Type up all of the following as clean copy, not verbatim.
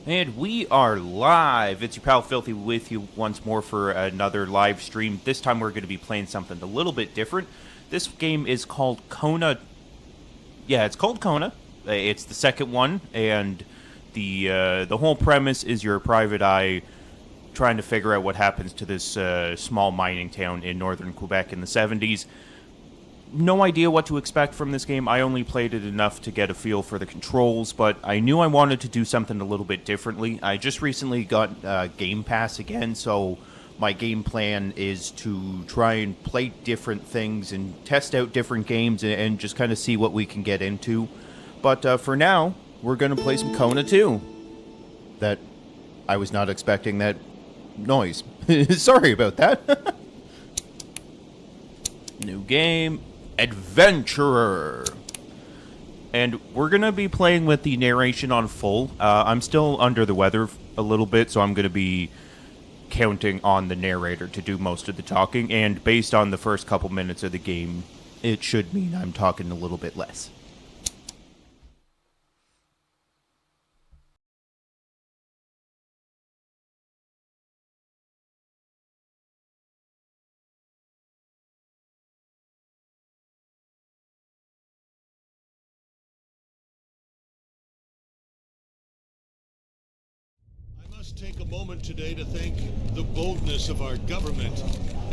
And we are live. It's your pal Filthy with you once more for another live stream. This time we're going to be playing something a little bit different. This game is called Kona. Yeah, it's called Kona. It's the second one, and the whole premise is you're a private eye trying to figure out what happens to this small mining town in northern Quebec in the 70s. No idea what to expect from this game. I only played it enough to get a feel for the controls, but I knew I wanted to do something a little bit differently. I just recently got Game Pass again, so my game plan is to try and play different things and test out different games and just kind of see what we can get into. But for now, we're going to play some Kona 2. That I was not expecting that noise. Sorry about that. New game. Adventurer. And we're going to be playing with the narration on full. I'm still under the weather a little bit, so I'm going to be counting on the narrator to do most of the talking. And based on the first couple minutes of the game, it should mean I'm talking a little bit less. Take a moment today to thank the boldness of our government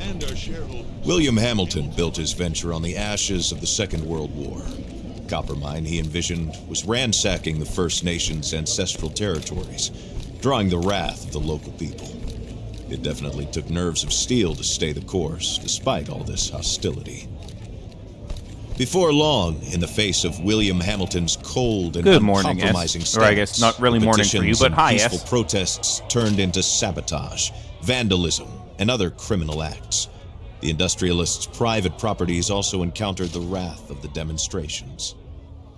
and our shareholders. William Hamilton built his venture on the ashes of the Second World War. The copper mine he envisioned was ransacking the First Nations' ancestral territories, drawing the wrath of the local people. It definitely took nerves of steel to stay the course, despite all this hostility. Before long, in the face of William Hamilton's cold and uncompromising stance, or I guess not really morning for you, but hi, peaceful protests turned into sabotage, vandalism, and other criminal acts. The industrialists' private properties also encountered the wrath of the demonstrations.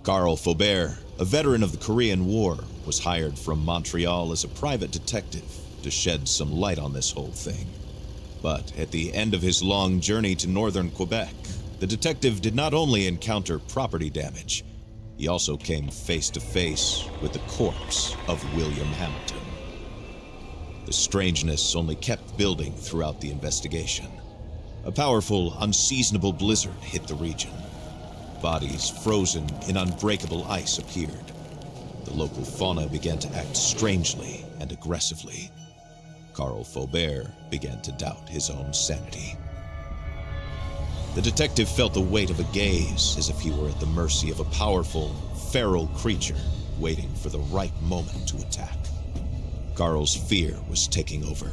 Carl Faubert, a veteran of the Korean War, was hired from Montreal as a private detective to shed some light on this whole thing. But at the end of his long journey to northern Quebec, the detective did not only encounter property damage, he also came face to face with the corpse of William Hamilton. The strangeness only kept building throughout the investigation. A powerful, unseasonable blizzard hit the region. Bodies frozen in unbreakable ice appeared. The local fauna began to act strangely and aggressively. Carl Faubert began to doubt his own sanity. The detective felt the weight of a gaze, as if he were at the mercy of a powerful, feral creature waiting for the right moment to attack. Carl's fear was taking over,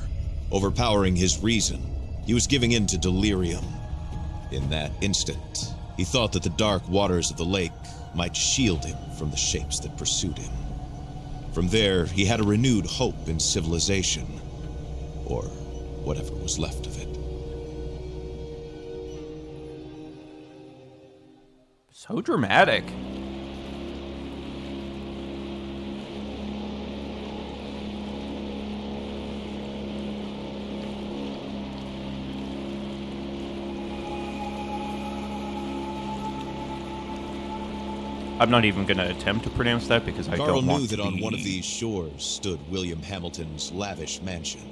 overpowering his reason. He was giving in to delirium. In that instant, he thought that the dark waters of the lake might shield him from the shapes that pursued him. From there, he had a renewed hope in civilization, or whatever was left of it. So dramatic. I'm not even going to attempt to pronounce that because I Carl don't want knew to that on be... one of these shores stood William Hamilton's lavish mansion.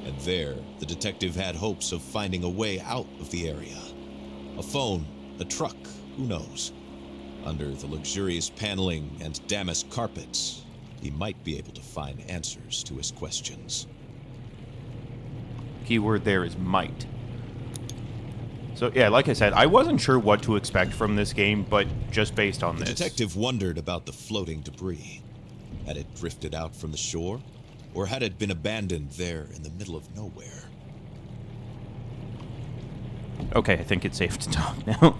And there, the detective had hopes of finding a way out of the area. A phone, a truck, who knows? Under the luxurious paneling and damask carpets, he might be able to find answers to his questions. Keyword there is might. So yeah, like I said, I wasn't sure what to expect from this game, but just based on The this. detective wondered about the floating debris. Had it drifted out from the shore? Or had it been abandoned there in the middle of nowhere? Okay, I think it's safe to talk now.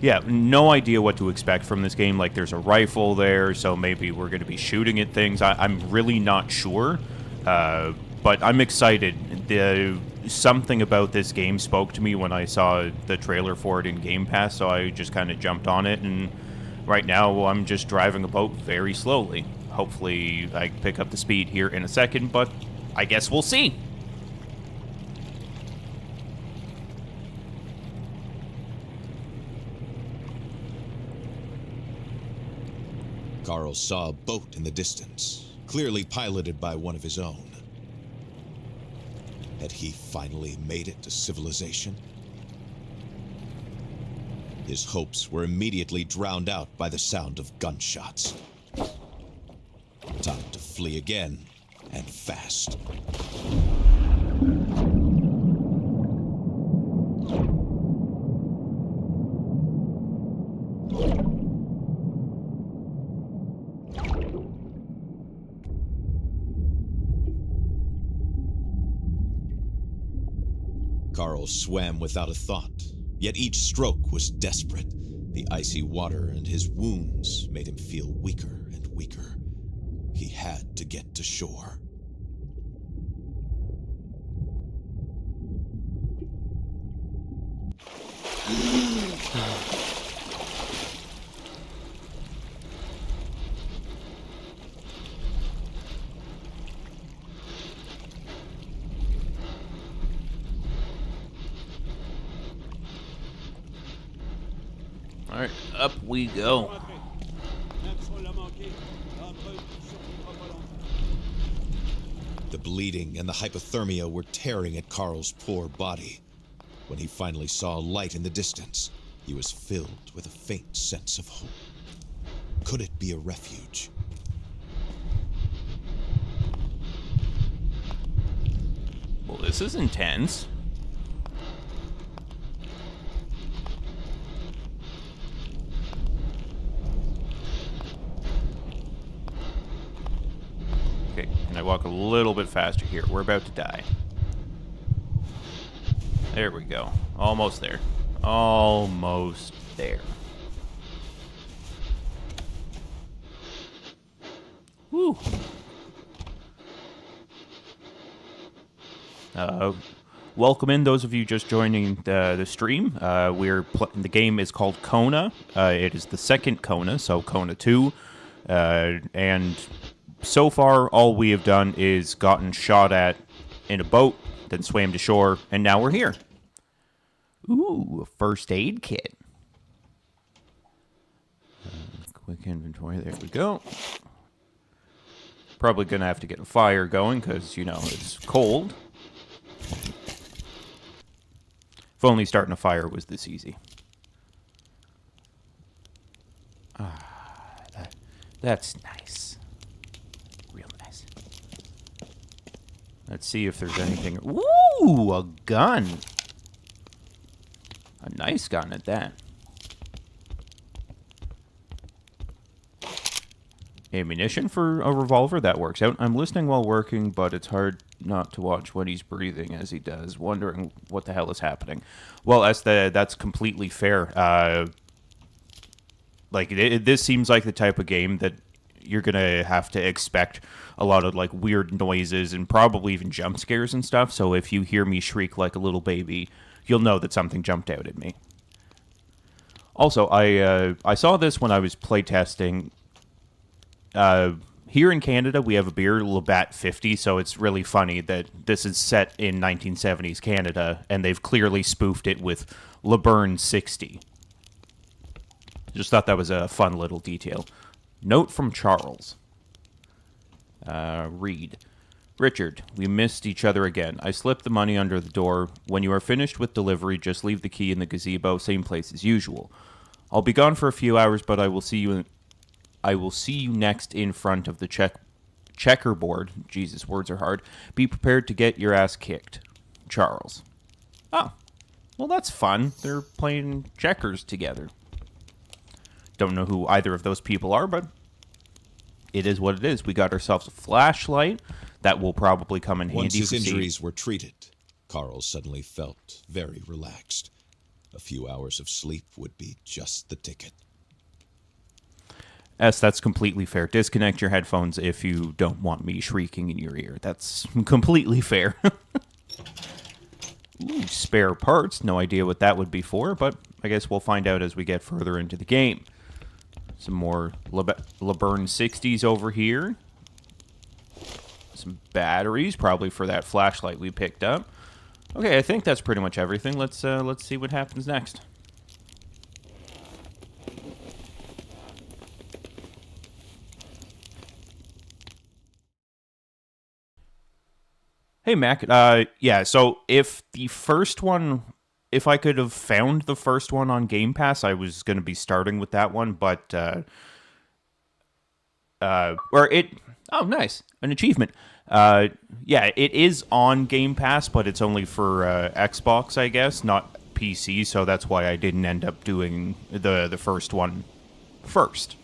Yeah, no idea what to expect from this game. Like, there's a rifle there, so maybe we're going to be shooting at things. I'm really not sure, but I'm excited. Something about this game spoke to me when I saw the trailer for it in Game Pass, so I just kind of jumped on it, and right now I'm just driving a boat very slowly. Hopefully I pick up the speed here in a second, but I guess we'll see. Carl saw a boat in the distance. clearly piloted by one of his own. Had he finally made it to civilization? His hopes were immediately drowned out by the sound of gunshots. Time to flee again, and fast. Carl swam without a thought, yet each stroke was desperate. The icy water and his wounds made him feel weaker and weaker. He had to get to shore. All right, up we go. The bleeding and the hypothermia were tearing at Carl's poor body. When he finally saw a light in the distance, he was filled with a faint sense of hope. Could it be a refuge? Well, this is intense. Okay, can I walk a little bit faster here? We're about to die. There we go. Almost there. Almost there. Whew. Welcome in those of you just joining the stream. The game is called Kona. It is the second Kona, so Kona 2. And so far, all we have done is gotten shot at in a boat, then swam to shore, and now we're here. Ooh, a first aid kit. Quick inventory, there we go. Probably gonna have to get a fire going, because, you know, it's cold. If only starting a fire was this easy. That's nice. Real nice. Let's see if there's anything. Ooh, a gun. A nice gun at that. Ammunition for a revolver, that works out. I'm listening while working, but it's hard not to watch when he's breathing as he does, wondering what the hell is happening. Well, that's completely fair. This seems like the type of game that you're gonna have to expect a lot of like weird noises and probably even jump scares and stuff. So if you hear me shriek like a little baby, you'll know that something jumped out at me. Also, I saw this when I was playtesting. Here in Canada, we have a beer, Labatt 50, so it's really funny that this is set in 1970s Canada, and they've clearly spoofed it with LeBurn 60. Just thought that was a fun little detail. Note from Charles. Read. Richard, we missed each other again. I slipped the money under the door. When you are finished with delivery, just leave the key in the gazebo, same place as usual. I'll be gone for a few hours, but I will see you next in front of the checkerboard. Jesus, words are hard. Be prepared to get your ass kicked. Charles. Oh, well, that's fun. They're playing checkers together. Don't know who either of those people are, but it is what it is. We got ourselves a flashlight that will probably come in handy. Once his injuries were treated, Carl suddenly felt very relaxed. A few hours of sleep would be just the ticket. Yes, that's completely fair. Disconnect your headphones if you don't want me shrieking in your ear. That's completely fair. Ooh, spare parts. No idea what that would be for, but I guess we'll find out as we get further into the game. Some more LeBurn 60s over here. Some batteries, probably for that flashlight we picked up. Okay, I think that's pretty much everything. Let's see what happens next. Hey, Mac. Yeah, so if I could have found the first one on Game Pass, I was going to be starting with that one, but, oh, nice. An achievement. Yeah, it is on Game Pass, but it's only for Xbox, I guess, not PC, so that's why I didn't end up doing the first one first.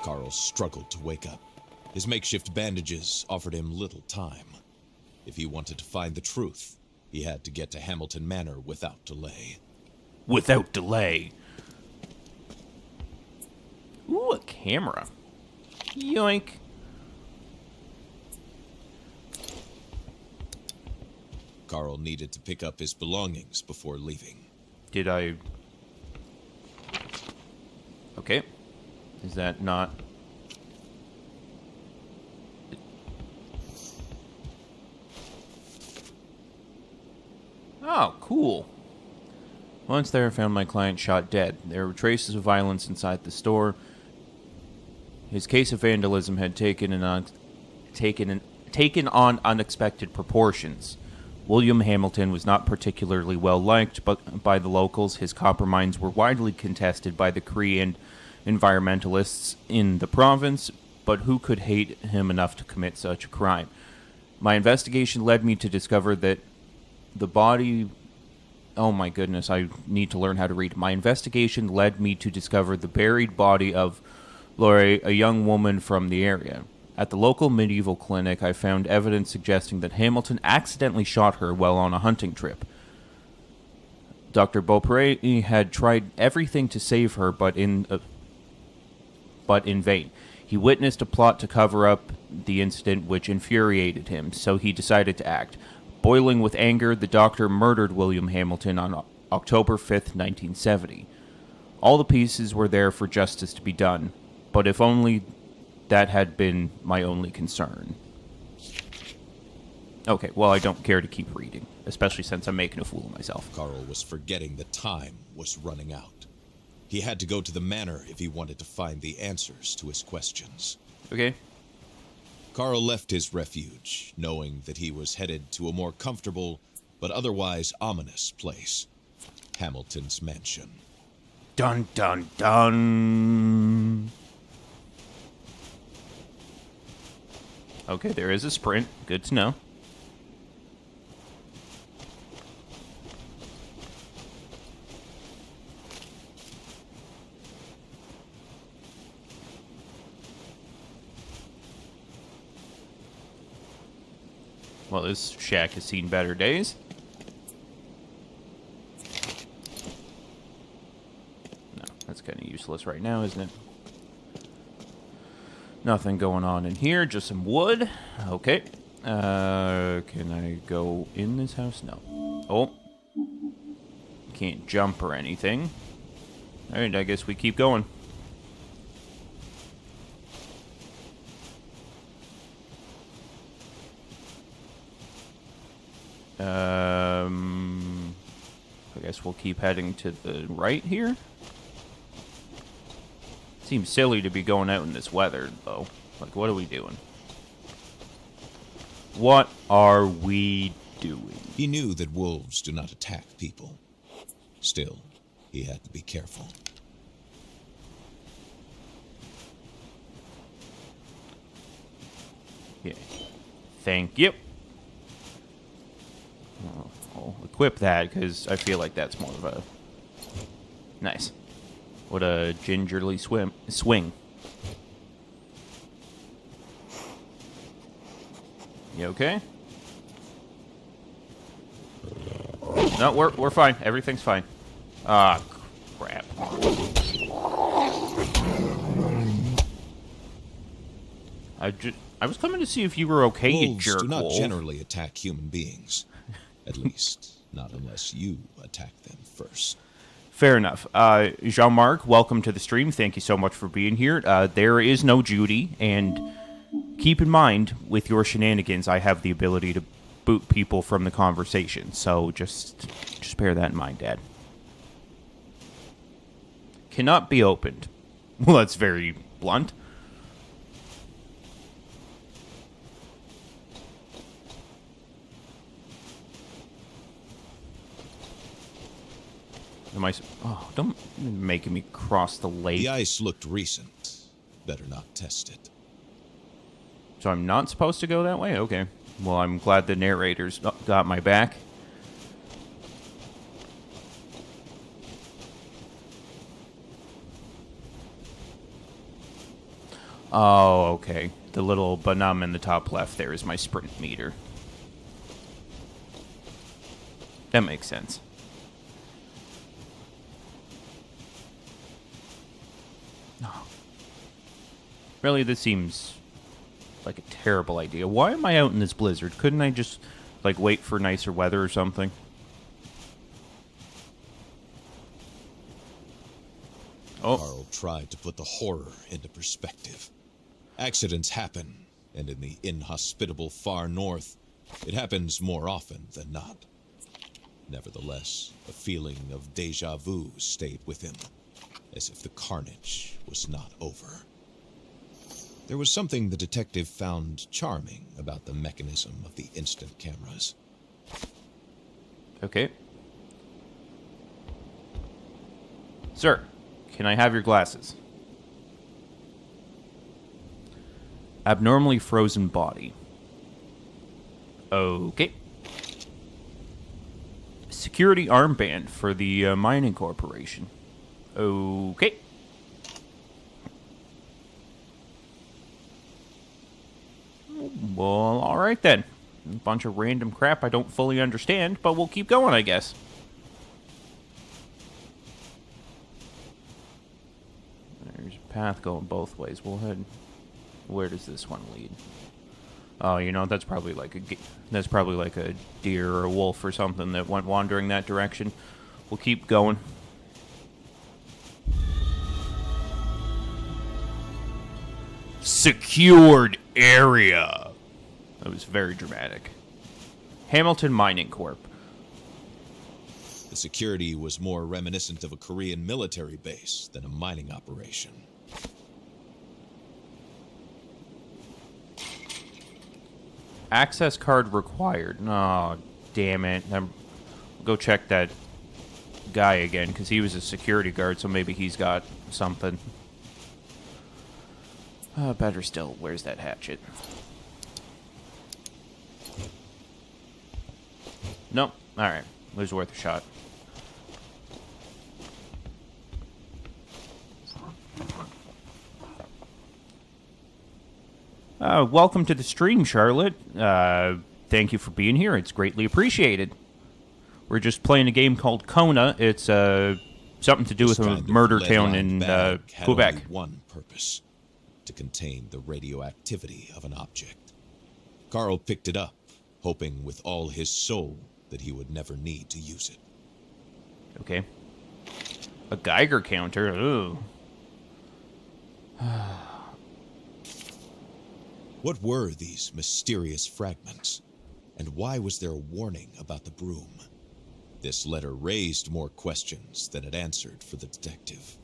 Carl struggled to wake up. His makeshift bandages offered him little time. If he wanted to find the truth, he had to get to Hamilton Manor without delay. Without delay. Ooh, a camera. Yoink. Carl needed to pick up his belongings before leaving. Did I... Okay. Is that not... Oh, cool. Once there, I found my client shot dead. There were traces of violence inside the store. His case of vandalism had taken on unexpected proportions. William Hamilton was not particularly well liked by the locals. His copper mines were widely contested by the Cree and environmentalists in the province, but who could hate him enough to commit such a crime? My investigation led me to discover that the body... Oh my goodness, I need to learn how to read. My investigation led me to discover the buried body of Lori, a young woman from the area. At the local medieval clinic, I found evidence suggesting that Hamilton accidentally shot her while on a hunting trip. Dr. Beaupre had tried everything to save her, but in vain. He witnessed a plot to cover up the incident, which infuriated him, so he decided to act. Boiling with anger, the doctor murdered William Hamilton on October 5th, 1970. All the pieces were there for justice to be done, but if only that had been my only concern. Okay, well, I don't care to keep reading, especially since I'm making a fool of myself. Carl was forgetting that time was running out. He had to go to the manor if he wanted to find the answers to his questions. Okay. Carl left his refuge, knowing that he was headed to a more comfortable, but otherwise ominous place. Hamilton's mansion. Dun, dun, dun. Okay, there is a sprint. Good to know. Well, this shack has seen better days. No, that's kind of useless right now, isn't it? Nothing going on in here, just some wood. Okay. Can I go in this house? No. Oh. Can't jump or anything. Alright, I guess we keep going. I guess we'll keep heading to the right here. Seems silly to be going out in this weather, though. Like, what are we doing? What are we doing? He knew that wolves do not attack people. Still, he had to be careful. Yeah. Thank you. I'll equip that, because I feel like that's more of a... Nice. What a gingerly swing. You okay? No, we're fine. Everything's fine. Ah, crap. I was coming to see if you were okay, you jerk wolves do not wolf. generally attack human beings. At least, not unless you attack them first. Fair enough. Jean-Marc, welcome to the stream. Thank you so much for being here. There is no Judy, and keep in mind, with your shenanigans, I have the ability to boot people from the conversation. So just bear that in mind, Dad. Cannot be opened. Well, that's very blunt. Am I... Oh, don't making me cross the lake. The ice looked recent. Better not test it. So I'm not supposed to go that way? Okay. Well, I'm glad the narrator's got my back. Oh, okay. The little banum in the top left there is my sprint meter. That makes sense. Oh. Really, this seems like a terrible idea. Why am I out in this blizzard? Couldn't I just, like, wait for nicer weather or something? Oh. Carl tried to put the horror into perspective. Accidents happen, and in the inhospitable far north, it happens more often than not. Nevertheless, a feeling of déjà vu stayed with him, as if the carnage was not over. There was something the detective found charming about the mechanism of the instant cameras. Okay. Sir, can I have your glasses? Abnormally frozen body. Okay. Security armband for the mining corporation. Okay. Well, alright then. A bunch of random crap I don't fully understand, but we'll keep going, I guess. There's a path going both ways. We'll head... Where does this one lead? Oh, you know, that's probably like a deer or a wolf or something that went wandering that direction. We'll keep going. Secured area. That was very dramatic. Hamilton Mining Corp. The security was more reminiscent of a Korean military base than a mining operation. Access card required. Oh, damn it. Go check that guy again, because he was a security guard, so maybe he's got something. Better still, where's that hatchet? Nope. Alright. It was worth a shot. Welcome to the stream, Charlotte. Thank you for being here. It's greatly appreciated. We're just playing a game called Kona. It's something to do with a murder town in Quebec. Only one purpose: to contain the radioactivity of an object. Carl picked it up, hoping with all his soul that he would never need to use it. Okay. A Geiger counter. Ooh. What were these mysterious fragments? And why was there a warning about the broom? This letter raised more questions than it answered for the detective.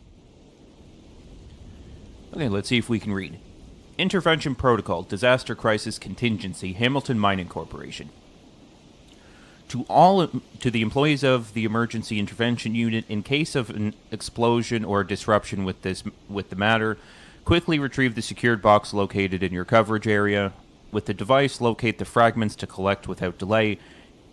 Okay, let's see if we can read. Intervention Protocol, Disaster Crisis Contingency, Hamilton Mining Corporation. To the employees of the Emergency Intervention Unit, in case of an explosion or disruption with the matter, quickly retrieve the secured box located in your coverage area. With the device, locate the fragments to collect without delay.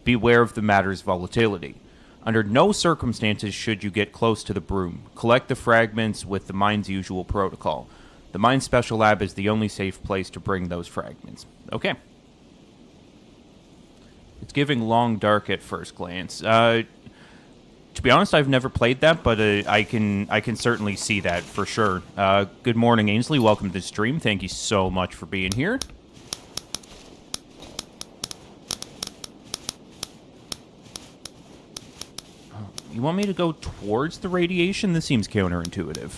Beware of the matter's volatility. Under no circumstances should you get close to the broom. Collect the fragments with the mine's usual protocol. The mine special lab is the only safe place to bring those fragments. Okay. It's giving long dark at first glance. To be honest, I've never played that, but I can certainly see that for sure. Good morning, Ainsley. Welcome to the stream. Thank you so much for being here. You want me to go towards the radiation? This seems counterintuitive.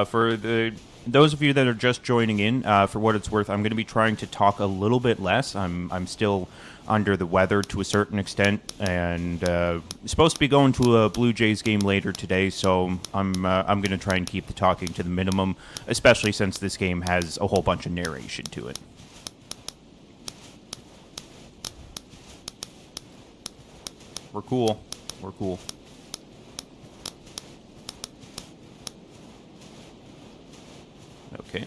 For the those of you that are just joining in, for what it's worth, I'm going to be trying to talk a little bit less. I'm still under the weather to a certain extent, and supposed to be going to a Blue Jays game later today, so I'm going to try and keep the talking to the minimum, especially since this game has a whole bunch of narration to it. We're cool. We're cool. Okay.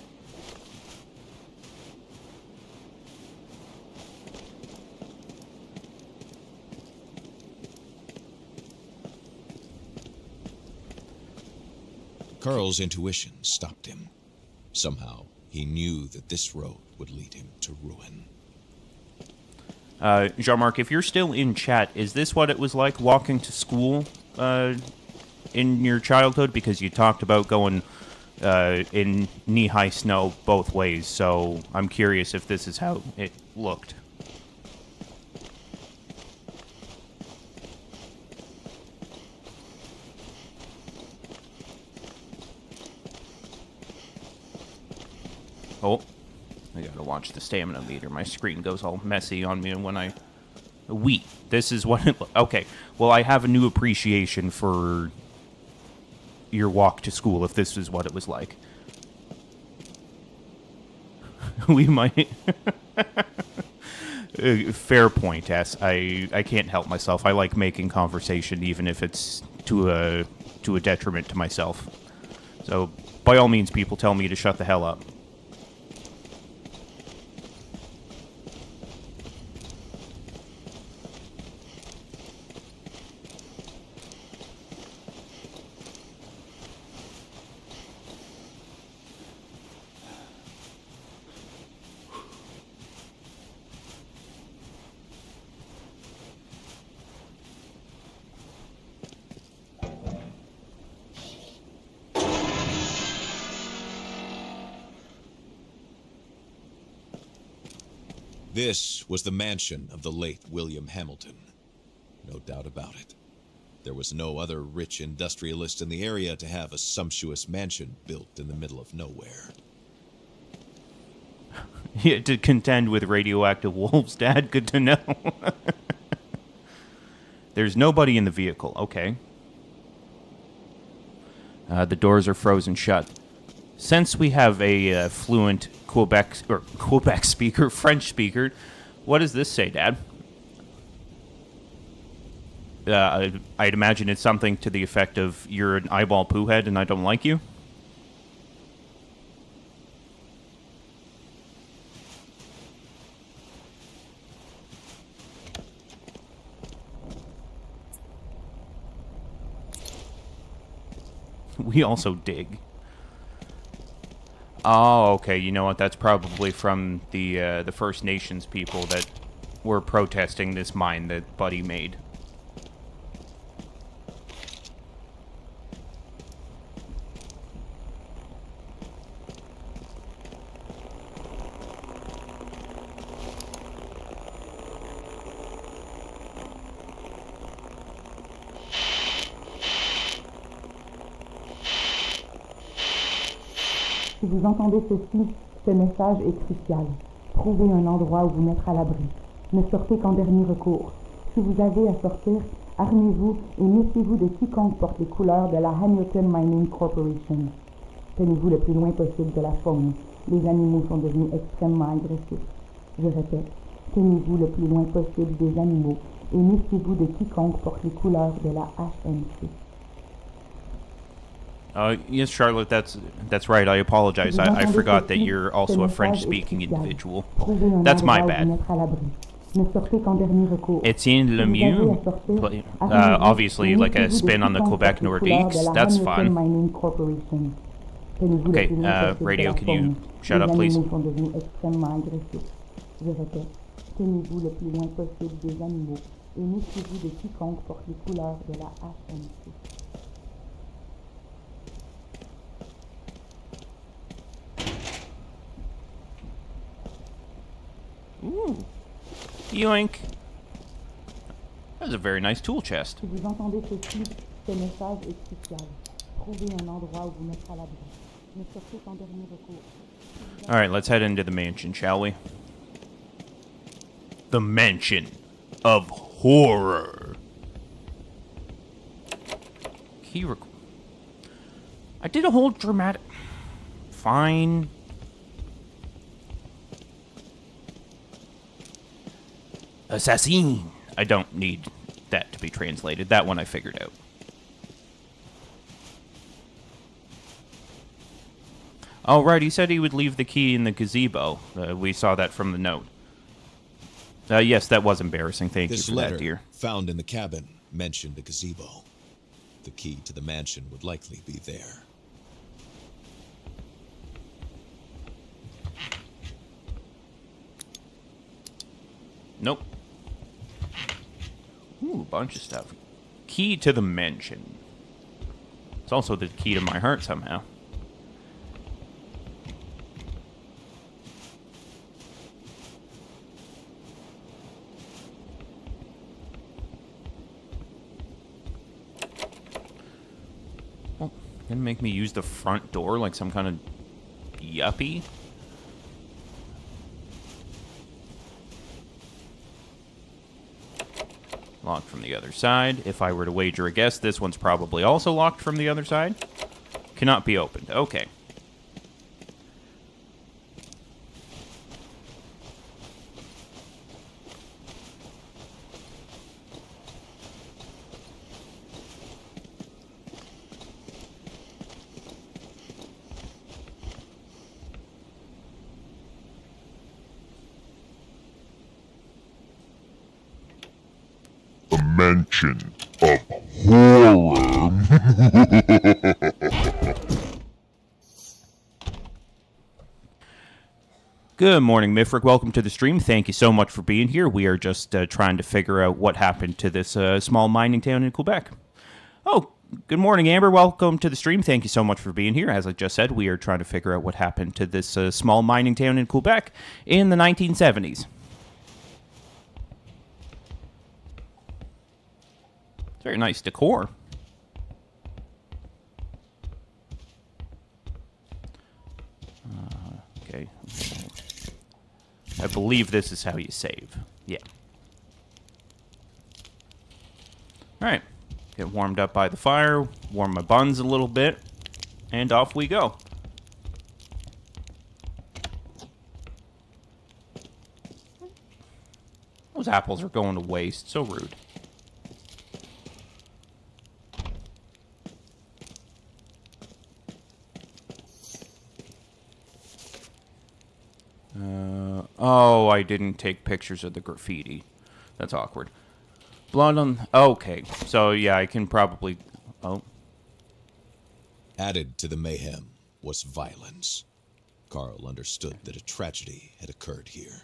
Carl's intuition stopped him. Somehow, he knew that this road would lead him to ruin. Jean-Marc, if you're still in chat, is this what it was like walking to school in your childhood? Because you talked about going in knee-high snow both ways, so I'm curious if this is how it looked. Oh, I gotta watch the stamina meter. My screen goes all messy on me when I... This is what it... Okay, well, I have a new appreciation for your walk to school, if this is what it was like. We might... Fair point, S. I can't help myself. I like making conversation, even if it's to a detriment to myself. So, by all means, people tell me to shut the hell up. This was the mansion of the late William Hamilton. No doubt about it. There was no other rich industrialist in the area to have a sumptuous mansion built in the middle of nowhere. Yeah, to contend with radioactive wolves, Dad. Good to know. There's nobody in the vehicle. Okay. The doors are frozen shut. Since we have a fluent Quebec speaker, French speaker, what does this say, Dad? I'd imagine it's something to the effect of, you're an eyeball poohead and I don't like you? We also dig. Oh, okay. You know what? That's probably from the First Nations people that were protesting this mine that Buddy made. Si vous entendez ceci, ce message est crucial. Trouvez un endroit où vous mettre à l'abri. Ne sortez qu'en dernier recours. Si vous avez à sortir, armez-vous et méfiez-vous de quiconque porte les couleurs de la Hamilton Mining Corporation. Tenez-vous le plus loin possible de la faune. Les animaux sont devenus extrêmement agressifs. Je répète, tenez-vous le plus loin possible des animaux et méfiez-vous de quiconque porte les couleurs de la HMC. Yes, Charlotte, that's right. I apologize. I forgot that you're also a French-speaking individual. That's my bad. Etienne Lemieux, obviously like a spin on the Quebec Nordiques. That's fun. Okay, radio, can you shut up, please? Tenez-vous le plus loin possible des animaux et méfiez-vous de quiconque porte les couleurs de la HMC. Ooh. Yoink. That was a very nice tool chest. Si vous entendez ceci, ce message est crucial. Trouvez un endroit où vous mettre à l'abri. Ne sortez qu'en dernier recours. All right, let's head into the mansion, shall we? The Mansion of Horror. I did a whole dramatic... Fine. Assassin. I don't need that to be translated. That one I figured out. Oh, right, he said he would leave the key in the gazebo. We saw that from the note. Yes, that was embarrassing. Thank you for that, dear. This letter, found in the cabin, mentioned a gazebo. The key to the mansion would likely be there. Nope. Ooh, a bunch of stuff. Key to the mansion. It's also the key to my heart somehow. Well, gonna make me use the front door like some kind of yuppie? Locked from the other side. If I were to wager a guess, this one's probably also locked from the other side. Cannot be opened. Okay. Mansion of Horror. Good morning, Mifric. Welcome to the stream. Thank you so much for being here. We are just trying to figure out what happened to this small mining town in Quebec. Oh, good morning, Amber. Welcome to the stream. Thank you so much for being here. As I just said, we are trying to figure out what happened to this small mining town in Quebec in the 1970s. Very nice decor. Okay. I believe this is how you save. Yeah. Alright. Get warmed up by the fire, warm my buns a little bit, and off we go. Those apples are going to waste. So rude. Oh, I didn't take pictures of the graffiti. That's awkward. Blood on... Okay, so yeah, I can probably... Oh. Added to the mayhem was violence. Carl understood that a tragedy had occurred here.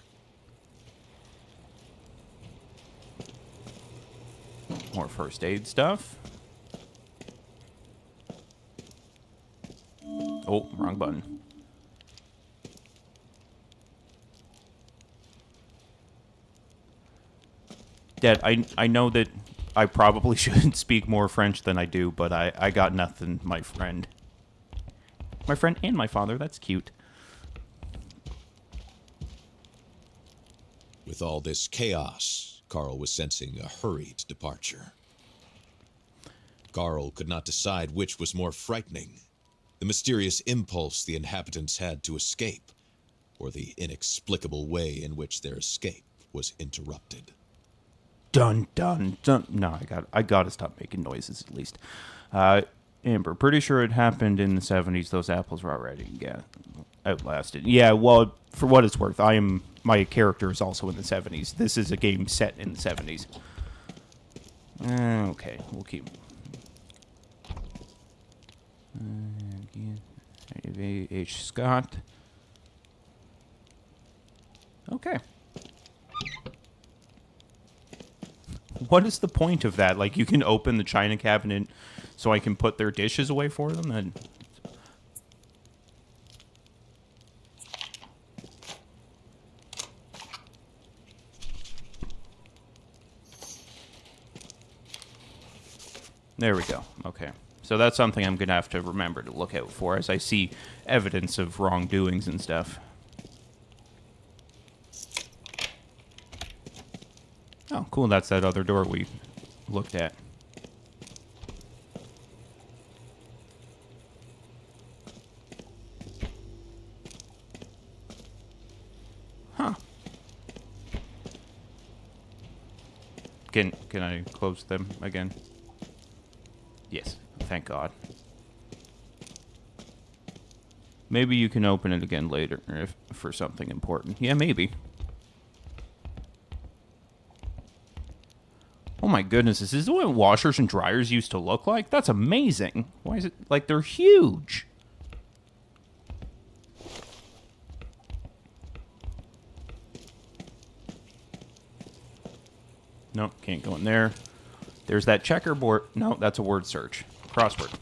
More first aid stuff. Oh, wrong button. Dad, I know that I probably should speak more French than I do, but I got nothing, my friend. My friend and my father, that's cute. With all this chaos, Carl was sensing a hurried departure. Carl could not decide which was more frightening, the mysterious impulse the inhabitants had to escape, or the inexplicable way in which their escape was interrupted. Dun, dun, dun. No, I gotta stop making noises at least. Amber, pretty sure it happened in the 70s. Those apples were already outlasted. Yeah, well, for what it's worth, my character is also in the 70s. This is a game set in the 70s. Okay, we'll keep... H. Scott. Okay. What is the point of that? Like, you can open the china cabinet so I can put their dishes away for them? And there we go. Okay. So that's something I'm going to have to remember to look out for as I see evidence of wrongdoings and stuff. Oh, cool. That's that other door we looked at. Huh. Can I close them again? Yes. Thank God. Maybe you can open it again later if for something important. Yeah, maybe. Oh my goodness, is this what washers and dryers used to look like? That's amazing. Why is it like they're huge? Nope, can't go in there. There's that checkerboard. No, that's a word search. Crossword.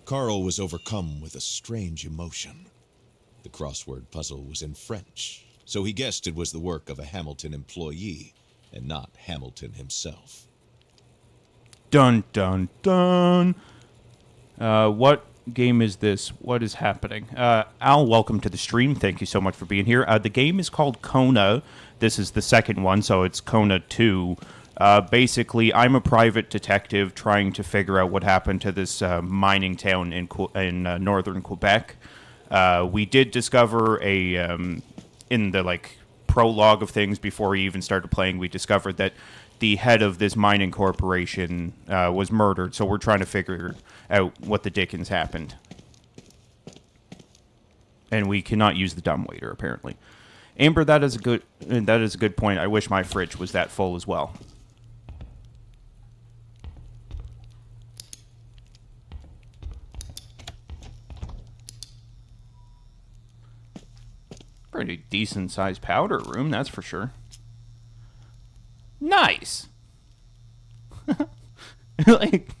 Carl was overcome with a strange emotion. The crossword puzzle was in French, so he guessed it was the work of a Hamilton employee and not Hamilton himself. Dun, dun, dun. What game is this? What is happening? Al, welcome to the stream. Thank you so much for being here. The game is called Kona. This is the second one, so it's Kona 2. Basically, I'm a private detective trying to figure out what happened to this mining town in northern Quebec. We did discover in the prologue of things before we even started playing, we discovered that the head of this mining corporation was murdered. So we're trying to figure out what the dickens happened. And we cannot use the dumbwaiter, apparently. Amber, that is a good point. I wish my fridge was that full as well. Pretty decent sized powder room, that's for sure. Nice. Like,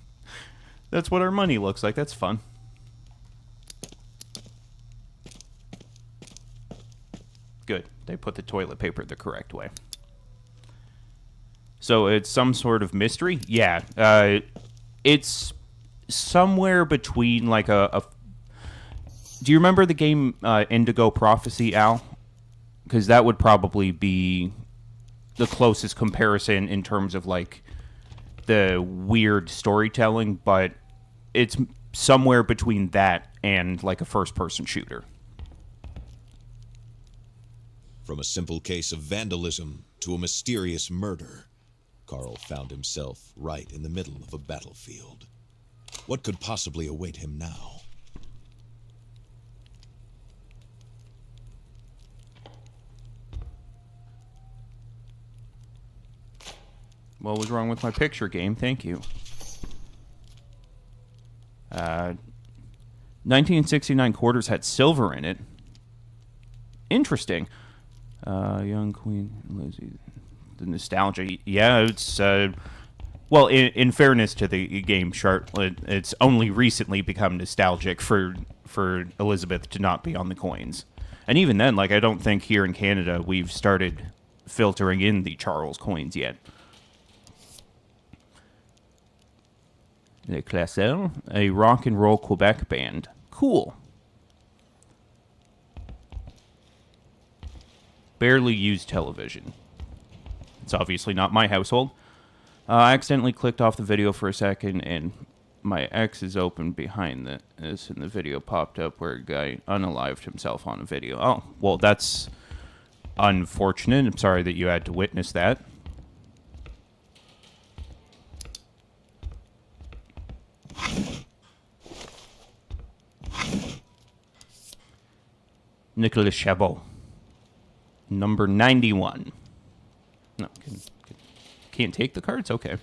that's what our money looks like. That's fun. Good. They put the toilet paper the correct way. So it's some sort of mystery? Yeah. It's somewhere between like a do you remember the game Indigo Prophecy, Al? Because that would probably be the closest comparison in terms of like the weird storytelling, but it's somewhere between that and like a first-person shooter. From a simple case of vandalism to a mysterious murder, Carl found himself right in the middle of a battlefield. What could possibly await him now? What was wrong with my picture game? Thank you. 1969 quarters had silver in it. Interesting. Young Queen Lizzie. The nostalgia. Yeah, it's... well, in fairness to the game, Charlotte, it's only recently become nostalgic for Elizabeth to not be on the coins. And even then, like, I don't think here in Canada we've started filtering in the Charles coins yet. Le Classeur, a rock and roll Quebec band. Cool. Barely used television. It's obviously not my household. I accidentally clicked off the video for a second, and my X is open behind this, and the video popped up where a guy unalived himself on a video. Oh, well, that's unfortunate. I'm sorry that you had to witness that. Nicolas Chabot. Number 91. No, can't take the cards? Okay.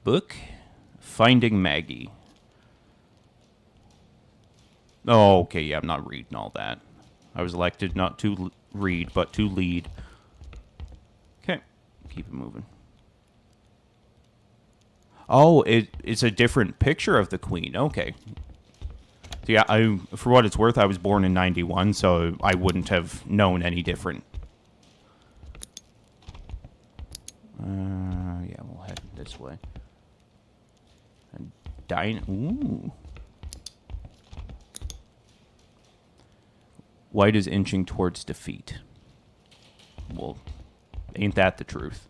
Book. Finding Maggie. Oh, okay, yeah, I'm not reading all that. I was elected not to read, but to lead. Okay, keep it moving. Oh, it's a different picture of the Queen. Okay. So yeah, for what it's worth, I was born in 91, so I wouldn't have known any different. Yeah, we'll head this way. Ooh. White is inching towards defeat. Well, ain't that the truth?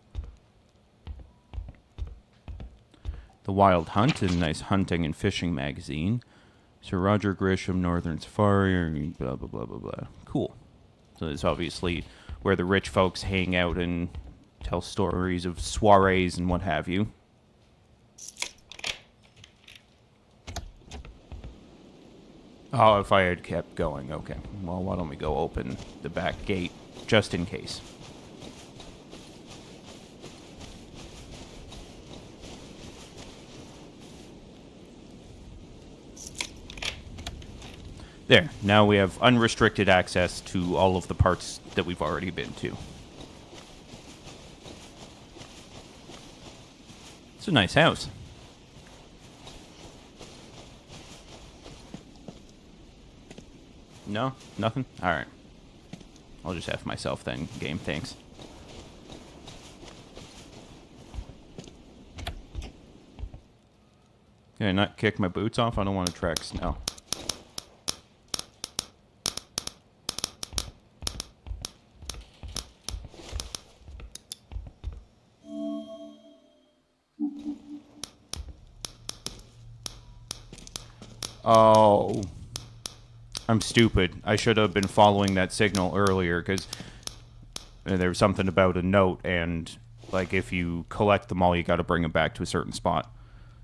The Wild Hunt, a nice hunting and fishing magazine. Sir Roger Grisham, Northern Safari, blah, blah, blah, blah, blah. Cool. So it's obviously where the rich folks hang out and tell stories of soirees and what have you. Oh, if I had kept going. Okay. Well, why don't we go open the back gate just in case. There. Now we have unrestricted access to all of the parts that we've already been to. It's a nice house. No? Nothing? Alright. I'll just F myself then, game. Thanks. Can I not kick my boots off? I don't want to track snow. Oh. I'm stupid. I should have been following that signal earlier, because there was something about a note, and, like, if you collect them all, you got to bring them back to a certain spot.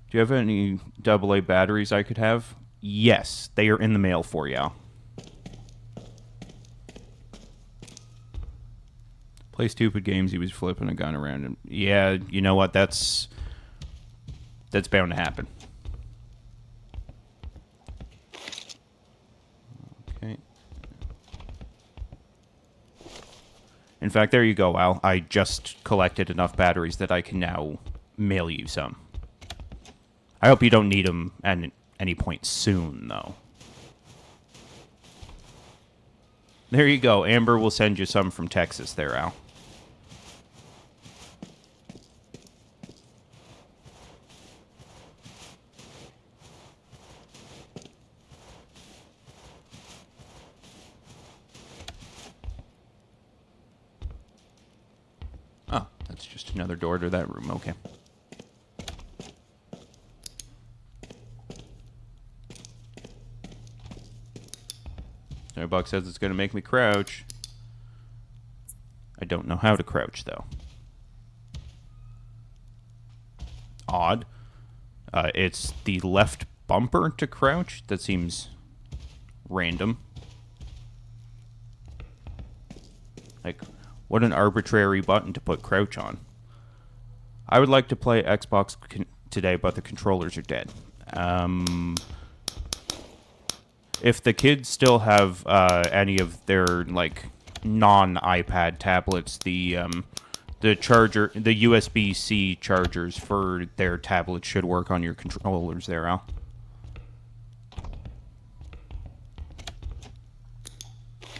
Do you have any AA batteries I could have? Yes. They are in the mail for you. Play stupid games, he was flipping a gun around him. Yeah, you know what? That's bound to happen. Okay. In fact, there you go, Al. I just collected enough batteries that I can now mail you some. I hope you don't need them at any point soon, though. There you go. Amber will send you some from Texas there, Al. Oh, that's just another door to that room. Okay. Buck says it's going to make me crouch. I don't know how to crouch, though. Odd. It's the left bumper to crouch. That seems random. Like, what an arbitrary button to put crouch on. I would like to play Xbox today, but the controllers are dead. If the kids still have any of their, like, non-iPad tablets, the charger, the USB-C chargers for their tablets should work on your controllers there, Al.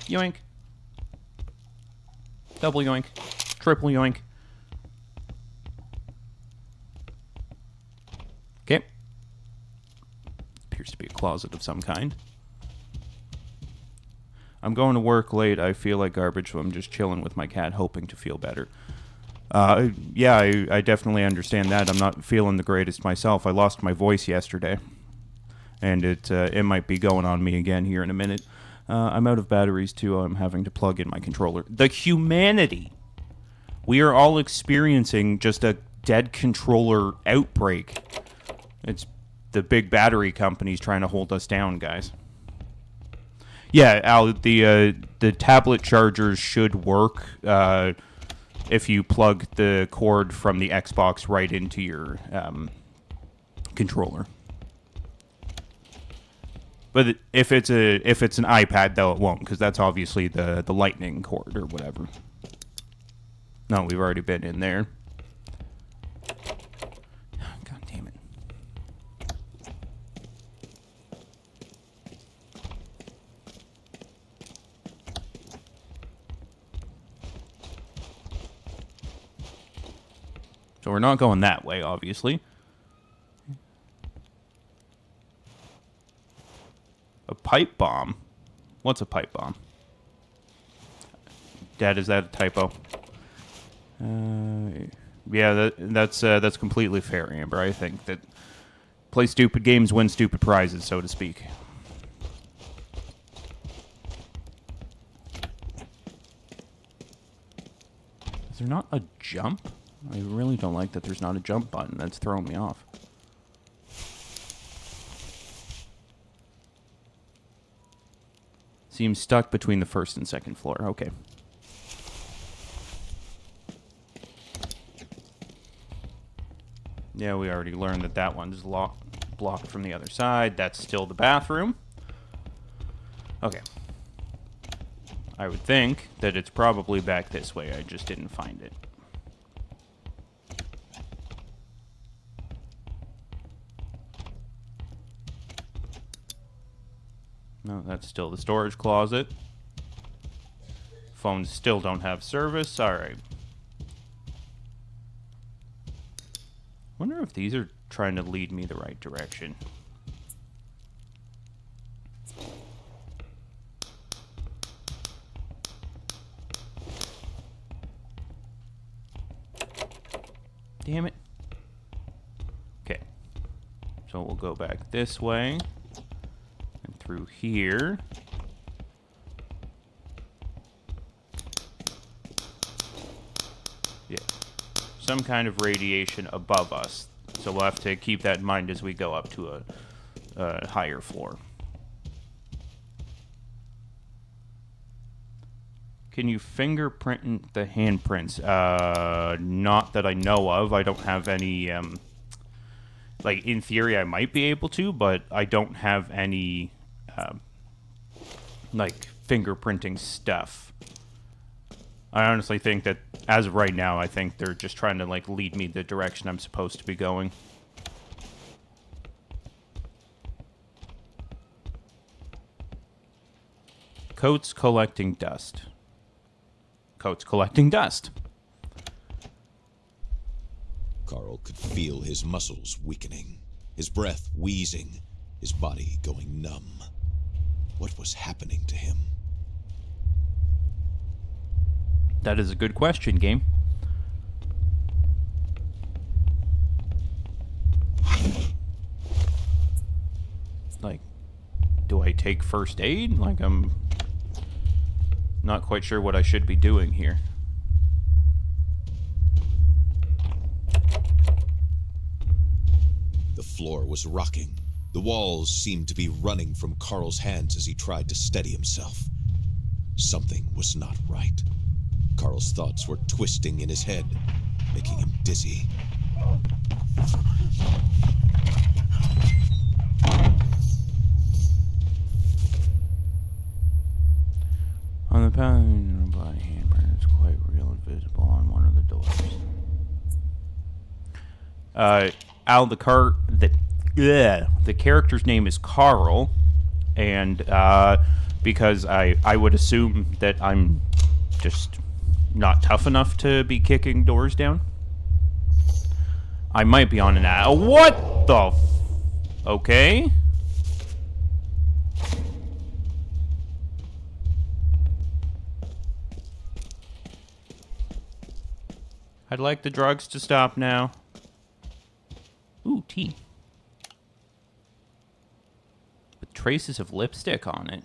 Yoink. Double yoink. Triple yoink. Okay. Appears to be a closet of some kind. I'm going to work late. I feel like garbage, so I'm just chilling with my cat, hoping to feel better. Yeah, I definitely understand that. I'm not feeling the greatest myself. I lost my voice yesterday, and it might be going on me again here in a minute. I'm out of batteries, too. I'm having to plug in my controller. The humanity! We are all experiencing just a dead controller outbreak. It's the big battery companies trying to hold us down, guys. Yeah, Al, the tablet chargers should work if you plug the cord from the Xbox right into your controller. But if it's an iPad, though, it won't, because that's obviously the lightning cord or whatever. No, we've already been in there. God damn it. So we're not going that way, obviously. A pipe bomb? What's a pipe bomb? Dad, is that a typo? Yeah, that's completely fair, Amber. I think that play stupid games, win stupid prizes, so to speak. Is there not a jump? I really don't like that there's not a jump button. That's throwing me off. Seems stuck between the first and second floor. Okay. Yeah, we already learned that that one's blocked from the other side. That's still the bathroom. Okay. I would think that it's probably back this way. I just didn't find it. No, that's still the storage closet. Phones still don't have service. All right. Wonder if these are trying to lead me the right direction. Damn it. Okay. So we'll go back this way. And through here. Yeah. Some kind of radiation above us. So we'll have to keep that in mind as we go up to a higher floor. Can you fingerprint the handprints? Not that I know of. I don't have any, like, in theory I might be able to, but I don't have any, like, fingerprinting stuff. I honestly think that, as of right now, I think they're just trying to, like, lead me the direction I'm supposed to be going. Coats collecting dust. Coats collecting dust. Carl could feel his muscles weakening, his breath wheezing, his body going numb. What was happening to him? That is a good question, game. Like, do I take first aid? Like, I'm not quite sure what I should be doing here. The floor was rocking. The walls seemed to be running from Carl's hands as he tried to steady himself. Something was not right. Carl's thoughts were twisting in his head, making him dizzy. On the pattern body handprint is quite real and visible on one of the doors. The character's name is Carl, and because I would assume that I'm just not tough enough to be kicking doors down. I might be on an what the okay. I'd like the drugs to stop now. Ooh, tea. With traces of lipstick on it.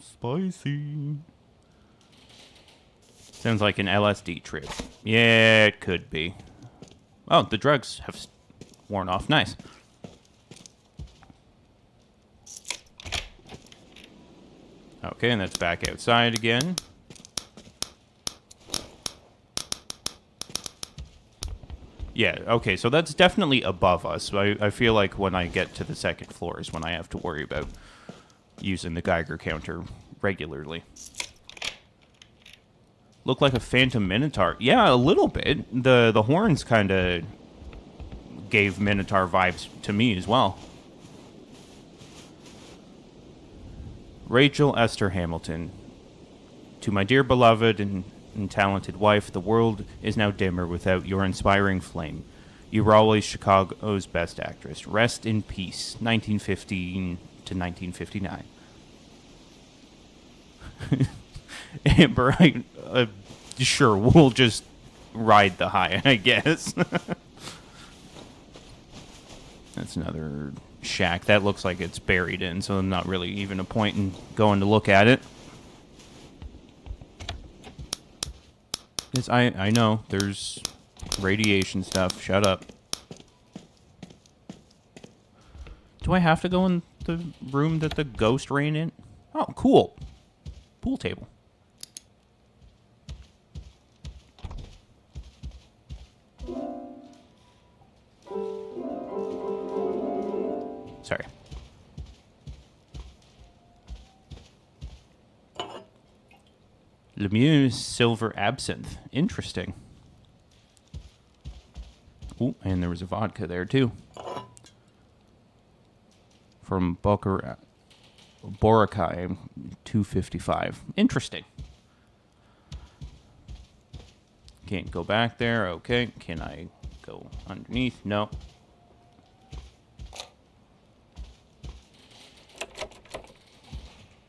Spicy. Sounds like an LSD trip. Yeah, it could be. Oh, the drugs have worn off. Nice. Okay, and that's back outside again. Yeah, okay, so that's definitely above us. I feel like when I get to the second floor is when I have to worry about using the Geiger counter regularly. Look like a phantom minotaur. Yeah, a little bit. The horns kind of gave minotaur vibes to me as well. Rachel Esther Hamilton. To my dear beloved and and talented wife, the world is now dimmer without your inspiring flame. You were always Chicago's best actress. Rest in peace, 1915 to 1959. Amber, sure, we'll just ride the high, I guess. That's another shack. That looks like it's buried in, so not really even a point in going to look at it. Yes, I know. There's radiation stuff. Shut up. Do I have to go in the room that the ghost ran in? Oh, cool. Pool table. Sorry. Lemieux Silver Absinthe. Interesting. Ooh, and there was a vodka there, too. From Boracay, 255. Interesting. Can't go back there. Okay. Can I go underneath? No.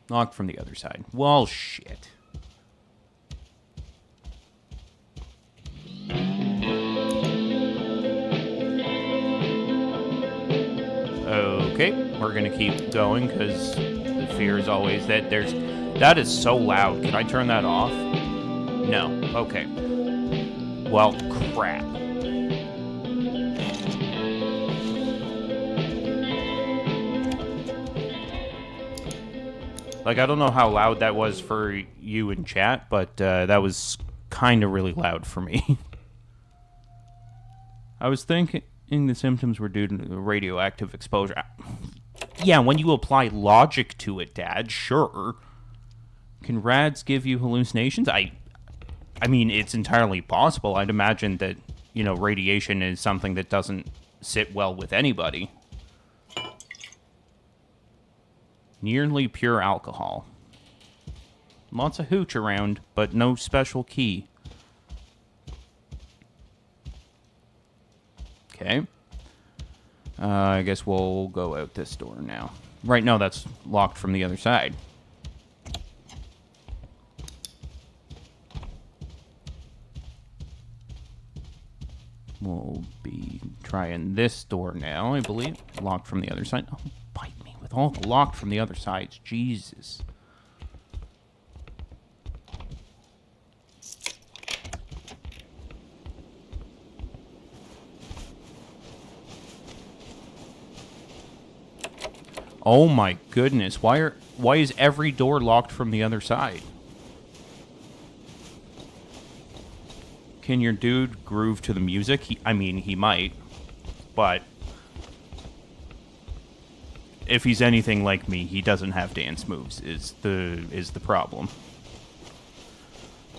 Locked from the other side. Well, shit. Okay, we're gonna keep going because the fear is always that there's... That is so loud. Can I turn that off? No. Okay. Well, crap. Like, I don't know how loud that was for you in chat, but that was kind of really loud for me. I was thinking the symptoms were due to radioactive exposure. Yeah, when you apply logic to it, Dad, sure. Can rads give you hallucinations? I mean, it's entirely possible. I'd imagine that, you know, radiation is something that doesn't sit well with anybody. Nearly pure alcohol. Lots of hooch around, but no special key. Okay. I guess we'll go out this door now. Right now, that's locked from the other side. We'll be trying this door now, I believe. Locked from the other side. Oh, bite me with all the locked from the other sides. Jesus. Oh my goodness. Why is every door locked from the other side? Can your dude groove to the music? I mean, he might. But if he's anything like me, he doesn't have dance moves is the problem.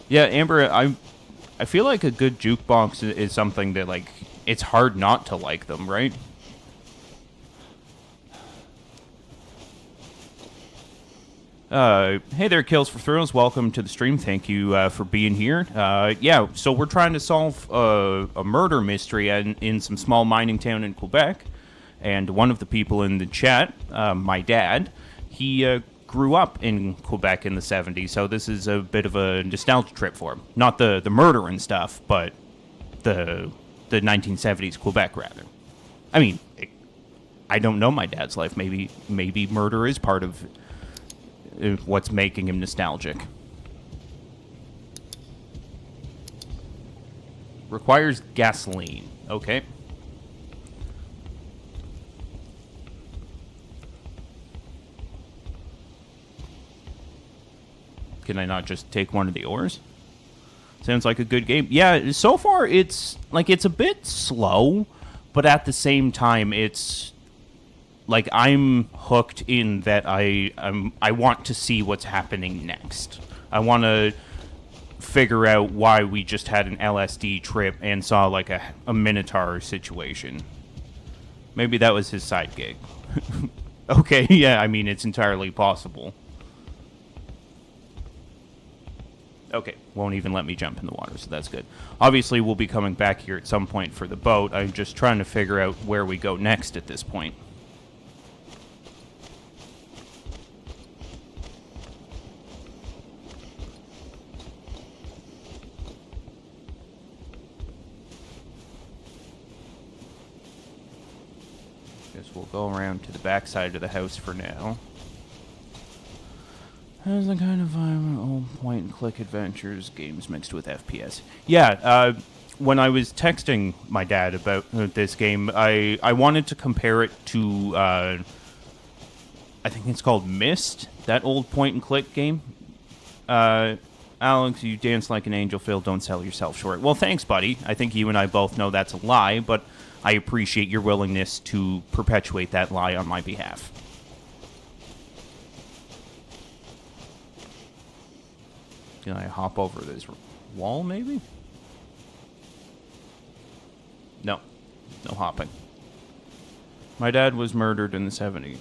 Yeah, Amber, I feel like a good jukebox is something that, like, it's hard not to like them, right? Hey there, Kills for Thrills. Welcome to the stream. Thank you for being here. Yeah, so we're trying to solve a murder mystery in some small mining town in Quebec. And one of the people in the chat, my dad, he grew up in Quebec in the 70s. So this is a bit of a nostalgia trip for him. Not the murder and stuff, but the 1970s Quebec, rather. I mean, I don't know my dad's life. Maybe murder is part of what's making him nostalgic. Requires gasoline. Okay. Can I not just take one of the ores? Sounds like a good game. Yeah, so far it's a bit slow, but at the same time it's like I'm hooked in that I want to see what's happening next. I want to figure out why we just had an LSD trip and saw like a Minotaur situation. Maybe that was his side gig. Okay, yeah, I mean, it's entirely possible. Okay, won't even let me jump in the water, so that's good. Obviously, we'll be coming back here at some point for the boat. I'm just trying to figure out where we go next at this point. Guess we'll go around to the back side of the house for now. How's the kind of vibe old point-and-click adventures games mixed with FPS? Yeah, when I was texting my dad about this game, I wanted to compare it to, I think it's called Myst, that old point-and-click game. Alex, you dance like an angel, Phil, don't sell yourself short. Well, thanks, buddy. I think you and I both know that's a lie, but I appreciate your willingness to perpetuate that lie on my behalf. Can I hop over this wall, maybe? No. No hopping. My dad was murdered in the 70s.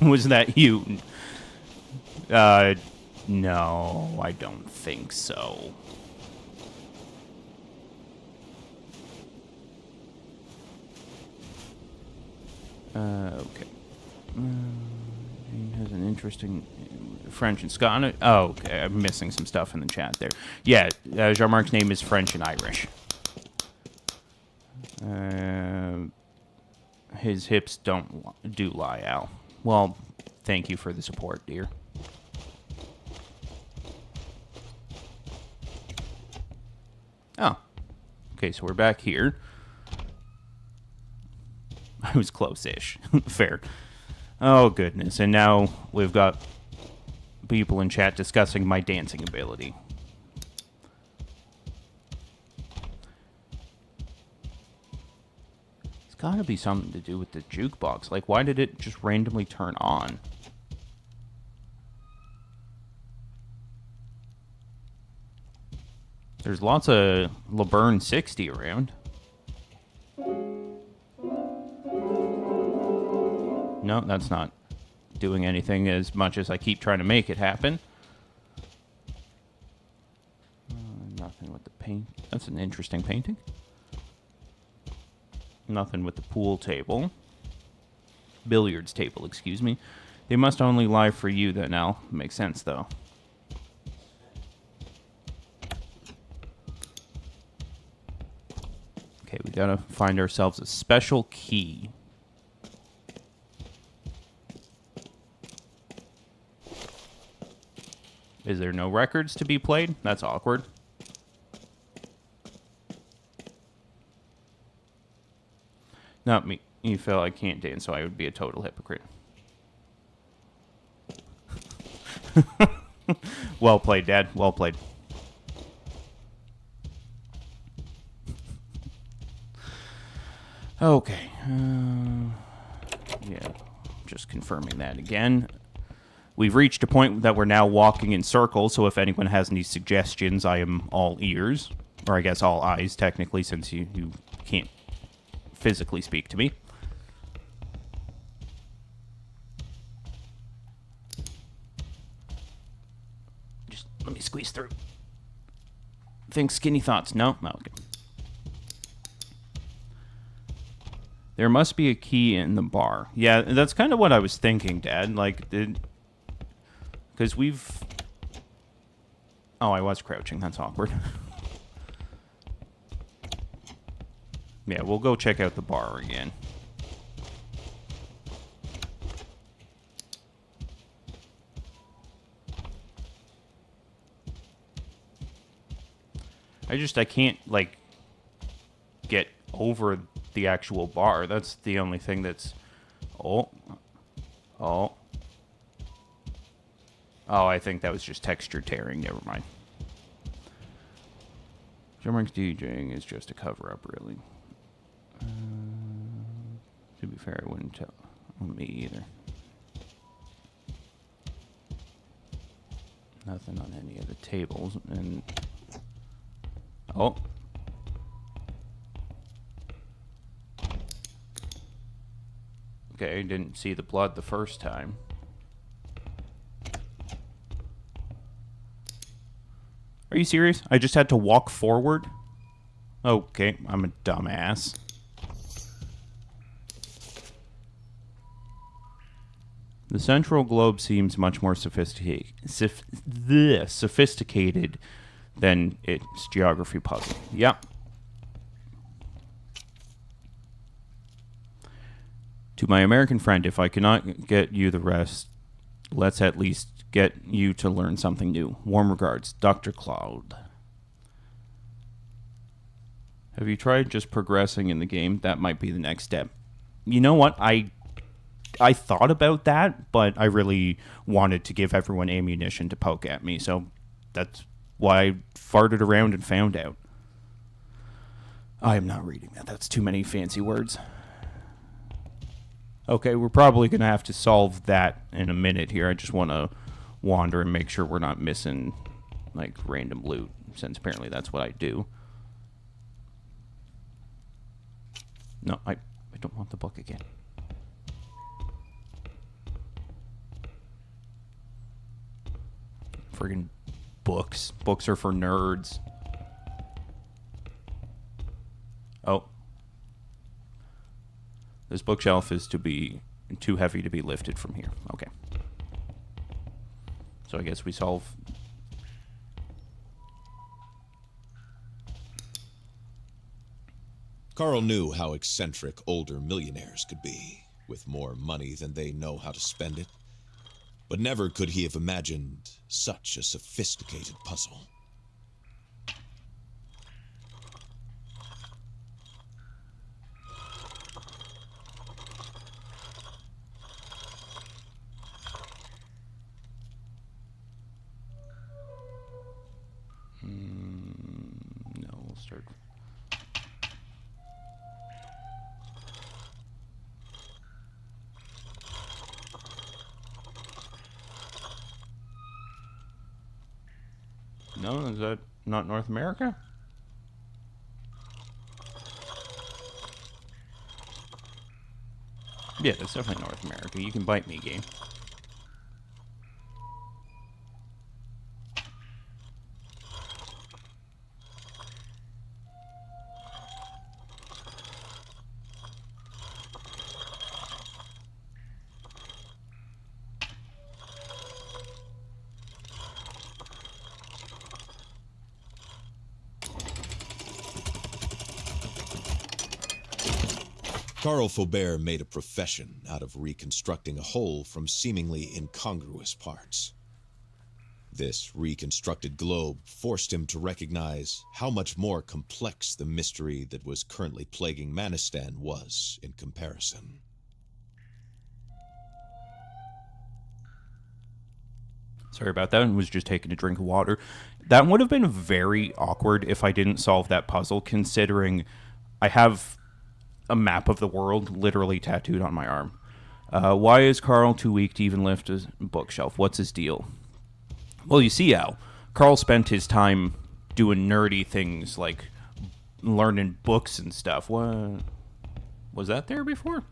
Was that you? No, I don't think so. Okay. Has an interesting French and Scottish. Oh, okay. I'm missing some stuff in the chat there. Yeah, Jean-Marc's name is French and Irish. His hips do lie, Al. Well, thank you for the support, dear. Oh. Okay, so we're back here. I was close-ish. Fair. Oh, goodness. And now we've got people in chat discussing my dancing ability. It's got to be something to do with the jukebox. Like, why did it just randomly turn on? There's lots of LeBurn 60 around. No, that's not doing anything as much as I keep trying to make it happen. Nothing with the paint. That's an interesting painting. Nothing with the pool table. Billiards table, excuse me. They must only lie for you then, Al. Makes sense, though. Okay, we gotta find ourselves a special key. Is there no records to be played? That's awkward. Not me. You feel I can't dance, so I would be a total hypocrite. Well played, Dad. Well played. Okay. Yeah, just confirming that again. We've reached a point that we're now walking in circles, so if anyone has any suggestions, I am all ears. Or I guess all eyes, technically, since you can't physically speak to me. Just let me squeeze through. Think skinny thoughts. No? No, okay. There must be a key in the bar. Yeah, that's kind of what I was thinking, Dad. Like, because we've... Oh, I was crouching. That's awkward. Yeah, we'll go check out the bar again. I can't, like, get over the actual bar. That's the only thing that's... Oh, I think that was just texture tearing. Never mind. Jean-Marc's DJing is just a cover-up, really. To be fair, I wouldn't tell me either. Nothing on any of the tables, and... Oh. Okay, didn't see the blood the first time. Are you serious? I just had to walk forward? Okay, I'm a dumbass. The central globe seems much more sophisticated than its geography puzzle. Yep. To my American friend, if I cannot get you the rest, let's at least get you to learn something new. Warm regards, Dr. Cloud. Have you tried just progressing in the game? That might be the next step. You know what? I thought about that, but I really wanted to give everyone ammunition to poke at me, so that's why I farted around and found out. I am not reading that. That's too many fancy words. Okay, we're probably going to have to solve that in a minute here. I just want to wander and make sure we're not missing, like, random loot, since apparently that's what I do. No, I don't want the book again. Friggin' books. Books are for nerds. Oh. This bookshelf is too heavy to be lifted from here. Okay. So I guess we solve... Carl knew how eccentric older millionaires could be, with more money than they know how to spend it. But never could he have imagined such a sophisticated puzzle. No, we'll start... No, is that not North America? Yeah, that's definitely North America. You can bite me, game. Carl Faubert made a profession out of reconstructing a whole from seemingly incongruous parts. This reconstructed globe forced him to recognize how much more complex the mystery that was currently plaguing Manistan was in comparison. Sorry about that. I was just taking a drink of water. That would have been very awkward if I didn't solve that puzzle, considering I have a map of the world literally tattooed on my arm. Why is Carl too weak to even lift a bookshelf? What's his deal? Well, you see, Al, Carl spent his time doing nerdy things like learning books and stuff. What was that there before?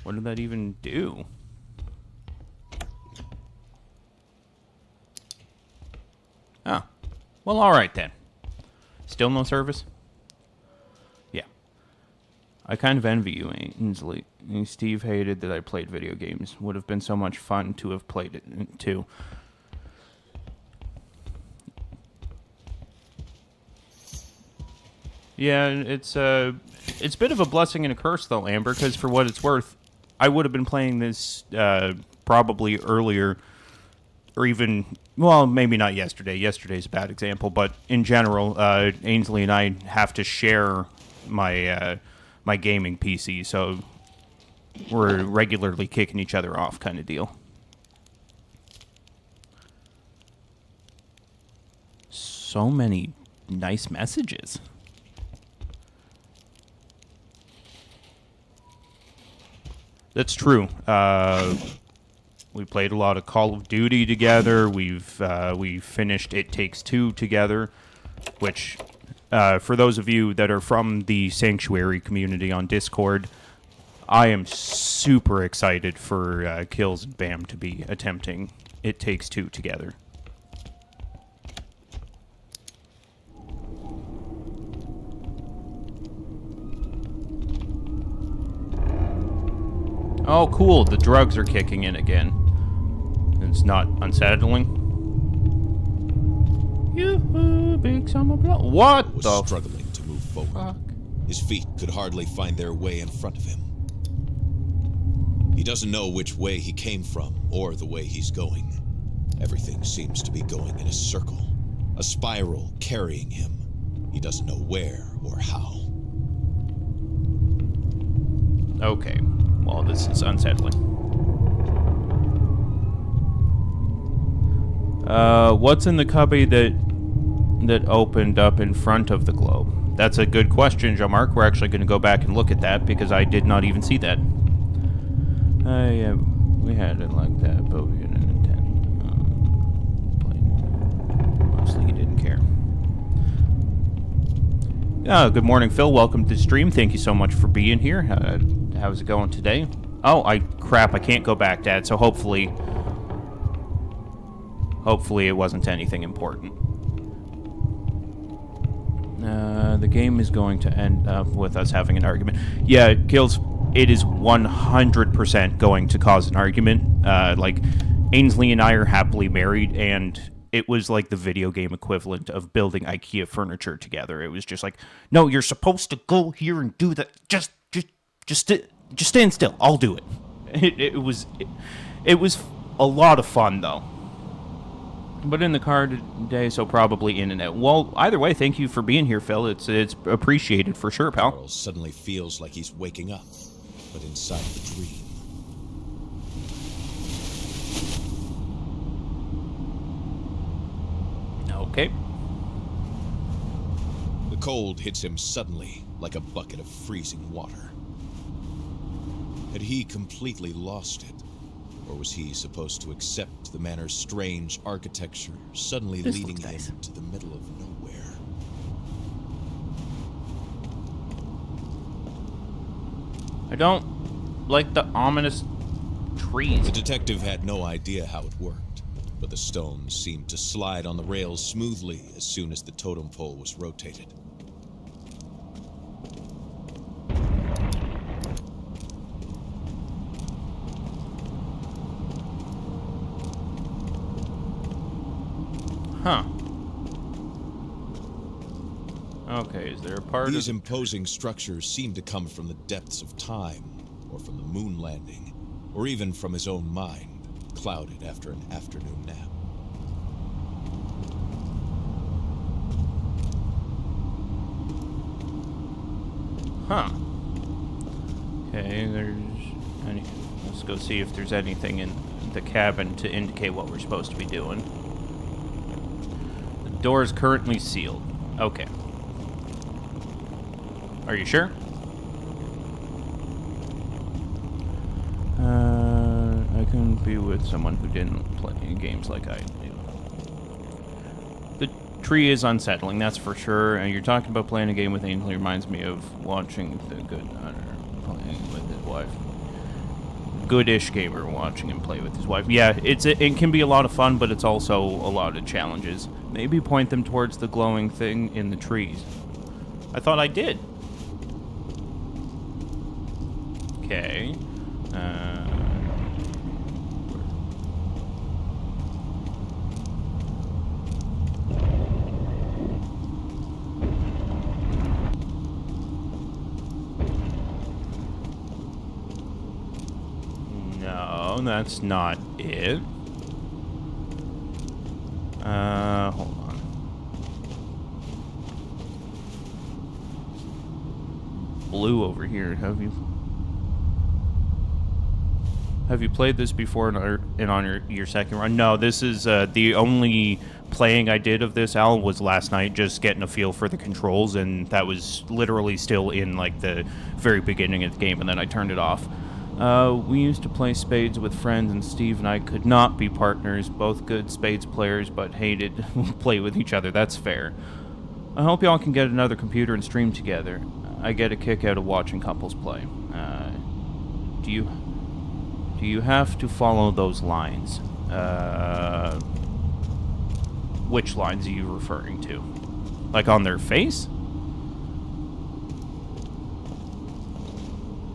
What did that even do? Oh. Well, alright then. Still no service? Yeah. I kind of envy you, Ainsley. Steve hated that I played video games. Would have been so much fun to have played it, too. Yeah, it's a bit of a blessing and a curse, though, Amber, because for what it's worth, I would have been playing this probably earlier, or even, well, maybe not yesterday. Yesterday's a bad example, but in general, Ainsley and I have to share my my gaming PC, so we're regularly kicking each other off kind of deal. So many nice messages. That's true. We played a lot of Call of Duty together. We finished It Takes Two together, which, for those of you that are from the Sanctuary community on Discord, I am super excited for Kills and Bam to be attempting It Takes Two together. Oh, cool. The drugs are kicking in again. It's not unsettling. Yoo-hoo, big summer blow. What Was the struggling to move forward. fuck? His feet could hardly find their way in front of him. He doesn't know which way he came from or the way he's going. Everything seems to be going in a circle, a spiral carrying him. He doesn't know where or how. Okay. Well, this is unsettling. What's in the cubby that opened up in front of the globe? That's a good question, Jean-Marc. We're actually going to go back and look at that because I did not even see that. Yeah, we had it like that, but we didn't intend. Mostly he didn't care. Good morning, Phil. Welcome to the stream. Thank you so much for being here. How's it going today? Oh, crap, I can't go back, Dad, so hopefully it wasn't anything important. The game is going to end up with us having an argument. Yeah, Gills, it is 100% going to cause an argument. Like, Ainsley and I are happily married, and it was like the video game equivalent of building IKEA furniture together. It was just like, no, you're supposed to go here and do that. Just stand still. I'll do it. It was a lot of fun, though. But in the car today, so probably in and out. Well, either way, thank you for being here, Phil. It's appreciated for sure, pal. Charles suddenly feels like he's waking up, but inside the dream. Okay. The cold hits him suddenly, like a bucket of freezing water. Had he completely lost it? Or was he supposed to accept the manor's strange architecture, suddenly This leading looks him nice. to the middle of nowhere? I don't like the ominous trees. The detective had no idea how it worked, but the stones seemed to slide on the rails smoothly as soon as the totem pole was rotated. Huh. Okay, is there a part These of... imposing structures seem to come from the depths of time, or from the moon landing, or even from his own mind, clouded after an afternoon nap. Huh. Okay, let's go see if there's anything in the cabin to indicate what we're supposed to be doing. The door is currently sealed. Okay. Are you sure? I couldn't be with someone who didn't play games like I do. The tree is unsettling, that's for sure. And you're talking about playing a game with Ainsley reminds me of watching the Good Hunter playing with his wife. Goodish gamer watching him play with his wife. Yeah, it can be a lot of fun, but it's also a lot of challenges. Maybe point them towards the glowing thing in the trees. I thought I did. Okay. No, that's not it. Hold on. Blue over here. Have you played this before on your second run? No, this is the only playing I did of this, Al, was last night, just getting a feel for the controls, and that was literally still in like the very beginning of the game, and then I turned it off. We used to play spades with friends, and Steve and I could not be partners, both good spades players, but hated play with each other. That's fair. I hope y'all can get another computer and stream together. I get a kick out of watching couples play. Do you have to follow those lines? Which lines are you referring to? Like on their face?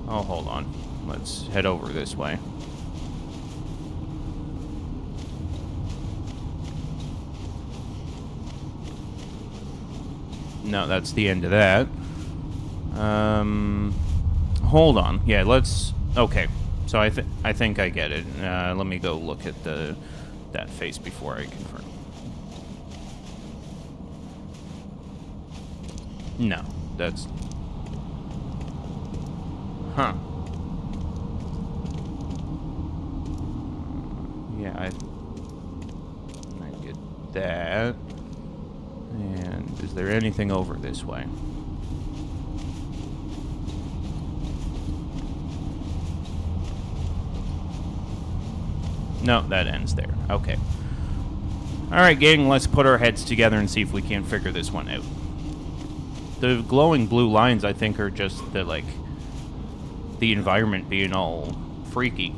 Oh, hold on. Let's head over this way. No, that's the end of that. Hold on. Yeah, let's... Okay. So I think I get it. Let me go look at that face before I confirm. No, that's... Huh. Yeah, I get that. And is there anything over this way? No, that ends there. Okay. Alright, gang, let's put our heads together and see if we can't figure this one out. The glowing blue lines, I think, are just the, like, the environment being all freaky.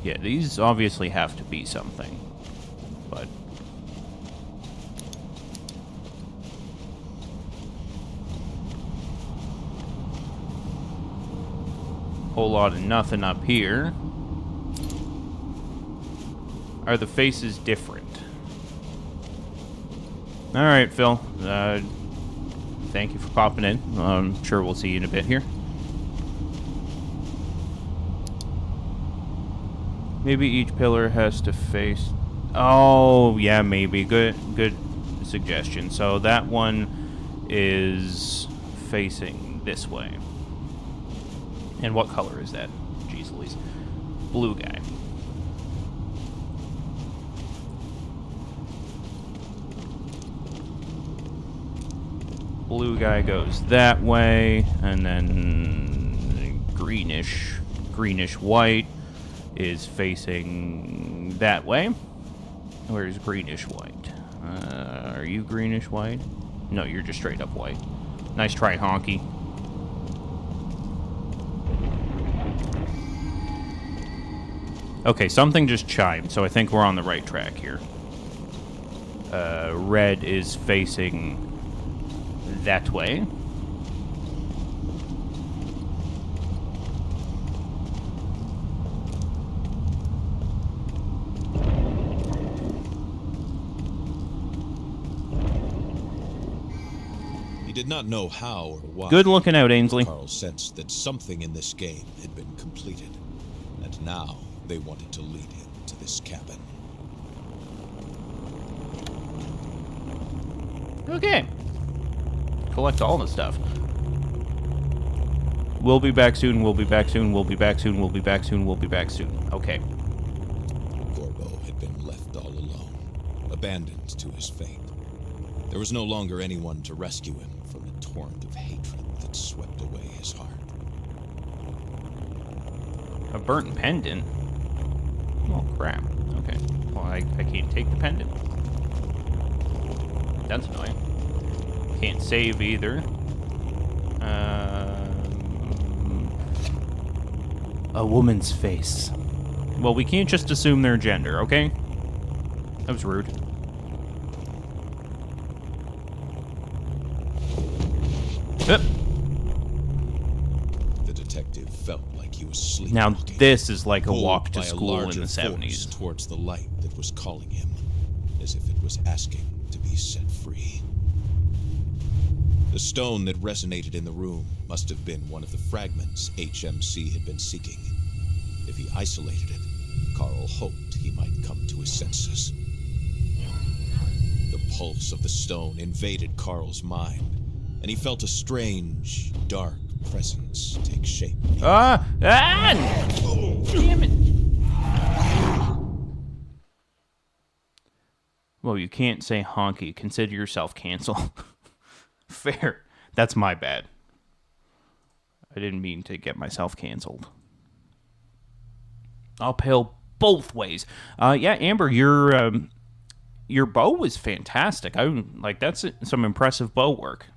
Yeah, these obviously have to be something, but... Whole lot of nothing up here. Are the faces different? Alright, Phil. Thank you for popping in. I'm sure we'll see you in a bit here. Maybe each pillar has to face... Oh, yeah, maybe. Good suggestion. So that one is facing this way. And what color is that? Jeez Louise. Blue guy. Blue guy goes that way, and then greenish white is facing that way. Where's greenish white? Are you greenish white? No, you're just straight up white. Nice try, Honky. Okay, something just chimed, so I think we're on the right track here. Red is facing that way. He did not know how or why. Good looking out, Ainsley. Carl sensed that something in this game had been completed, and now they wanted to lead him to this cabin. Okay. Collect all the stuff. We'll be back soon, we'll be back soon, we'll be back soon, we'll be back soon, we'll be back soon. Okay. Gorbo had been left all alone, abandoned to his fate. There was no longer anyone to rescue him from the torrent of hatred that swept away his heart. A burnt pendant? Oh, crap. Okay. Well, I can't take the pendant. That's annoying. Can't save either. A woman's face. Well, we can't just assume their gender, okay? That was rude. The detective felt like he was sleepwalking. Now, this is like a pulled walk to by a school in larger the 70s. force towards the light that was calling him, as if it was asking to be set free. The stone that resonated in the room must have been one of the fragments HMC had been seeking. If he isolated it, Carl hoped he might come to his senses. The pulse of the stone invaded Carl's mind, and he felt a strange, dark presence take shape. Damn it! Well, you can't say honky. Consider yourself canceled. Fair. That's my bad. I didn't mean to get myself canceled. Uphill both ways. Yeah, Amber, you're Your bow was fantastic. That's some impressive bow work.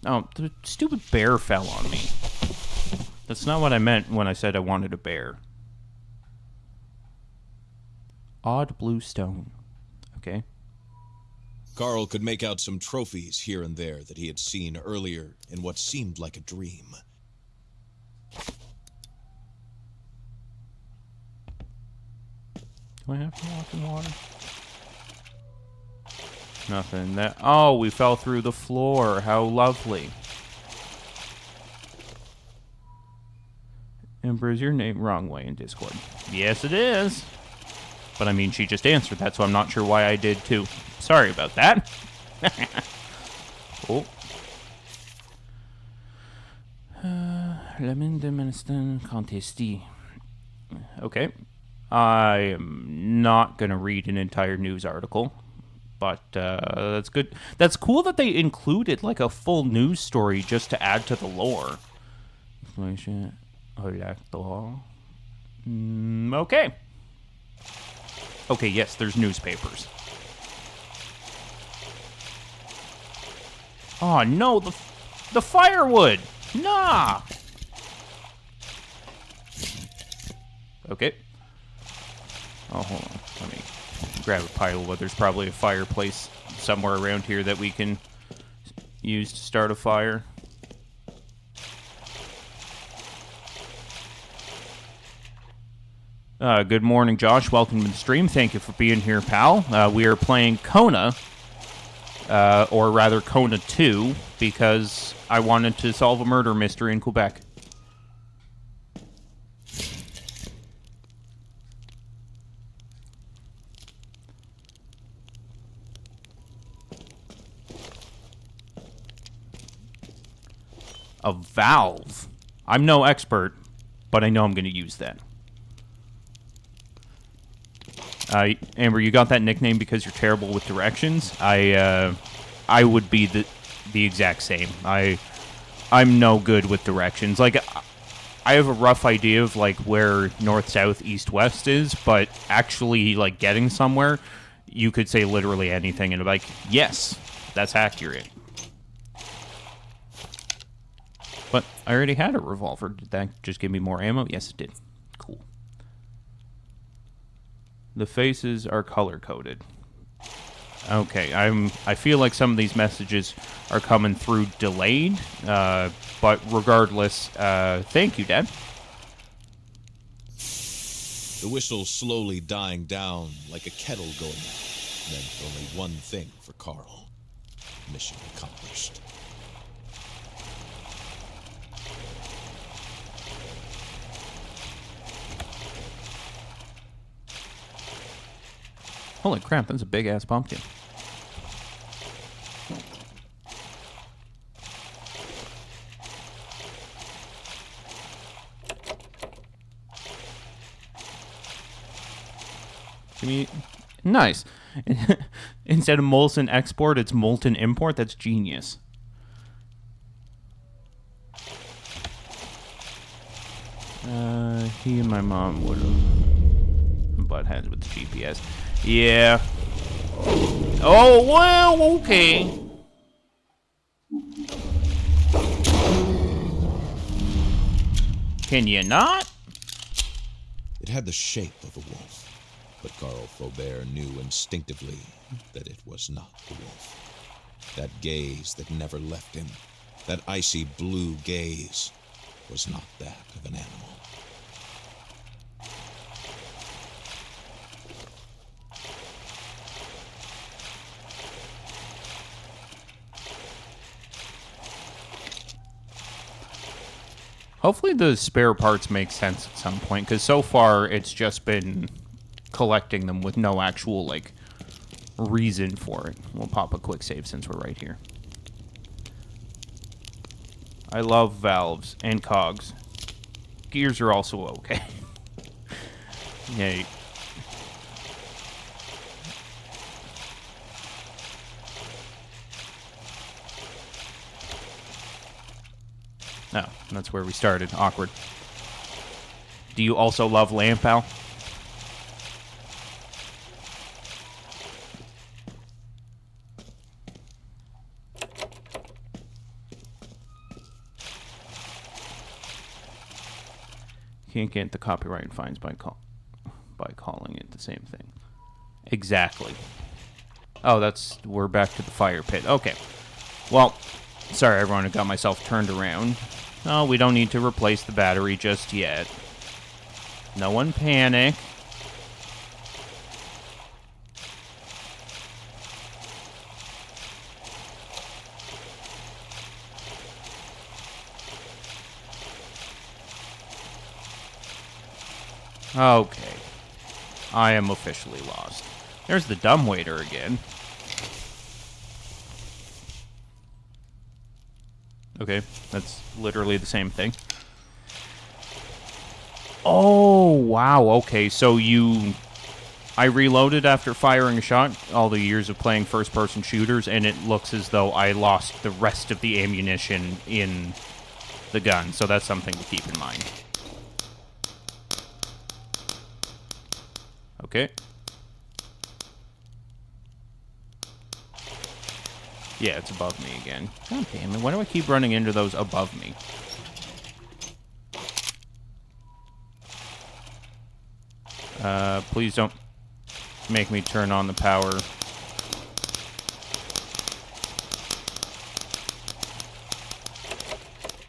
Oh, the stupid bear fell on me. That's not what I meant when I said I wanted a bear. Odd blue stone. Okay. Carl could make out some trophies here and there that he had seen earlier in what seemed like a dream. Do I have to walk in water? Nothing. Oh, we fell through the floor. How lovely. Ember, is your name wrong way in Discord? Yes, it is. But I mean, she just answered that, so I'm not sure why I did too. Sorry about that. Oh. Lemon de Meniston Contesti. Okay. I am not going to read an entire news article. But that's good. That's cool that they included like a full news story just to add to the lore. Information. Okay. Okay, yes, there's newspapers. Oh no, the firewood. Nah. Okay. Oh, hold on. Let me grab a pile of wood. There's probably a fireplace somewhere around here that we can use to start a fire. Good morning, Josh. Welcome to the stream. Thank you for being here, pal. We are playing Kona, or rather Kona 2, because I wanted to solve a murder mystery in Quebec. A valve. I'm no expert, but I know I'm going to use that. Amber, you got that nickname because you're terrible with directions. I would be the exact same. I'm no good with directions. Like, I have a rough idea of like where north, south, east, west is, but actually like getting somewhere, you could say literally anything and be like, yes, that's accurate. But I already had a revolver. Did that just give me more ammo? Yes, it did. Cool. The faces are color-coded. Okay, I feel like some of these messages are coming through delayed, but regardless, thank you, Dad. The whistle slowly dying down like a kettle going meant only one thing for Carl. Mission accomplished. Holy crap, that's a big-ass pumpkin. Nice. Instead of molten export, it's molten import. That's genius. He and my mom would have butt heads with the GPS. Yeah. Oh, well, okay. Can you not? It had the shape of a wolf, but Carl Faubert knew instinctively that it was not the wolf. That gaze that never left him, that icy blue gaze, was not that of an animal. Hopefully the spare parts make sense at some point, because so far it's just been collecting them with no actual, like, reason for it. We'll pop a quick save since we're right here. I love valves and cogs. Gears are also okay. Yeah. No, that's where we started. Awkward. Do you also love lamp, Al? Can't get the copyright fines by calling it the same thing. Exactly. Oh, we're back to the fire pit. Okay. Well, sorry everyone, I got myself turned around. Oh, we don't need to replace the battery just yet. No one panic. Okay. I am officially lost. There's the dumbwaiter again. Okay, that's literally the same thing. Oh, wow, okay, so I reloaded after firing a shot, all the years of playing first-person shooters, and it looks as though I lost the rest of the ammunition in the gun, so that's something to keep in mind. Okay. Yeah, it's above me again. God damn it, why do I keep running into those above me? Please don't make me turn on the power.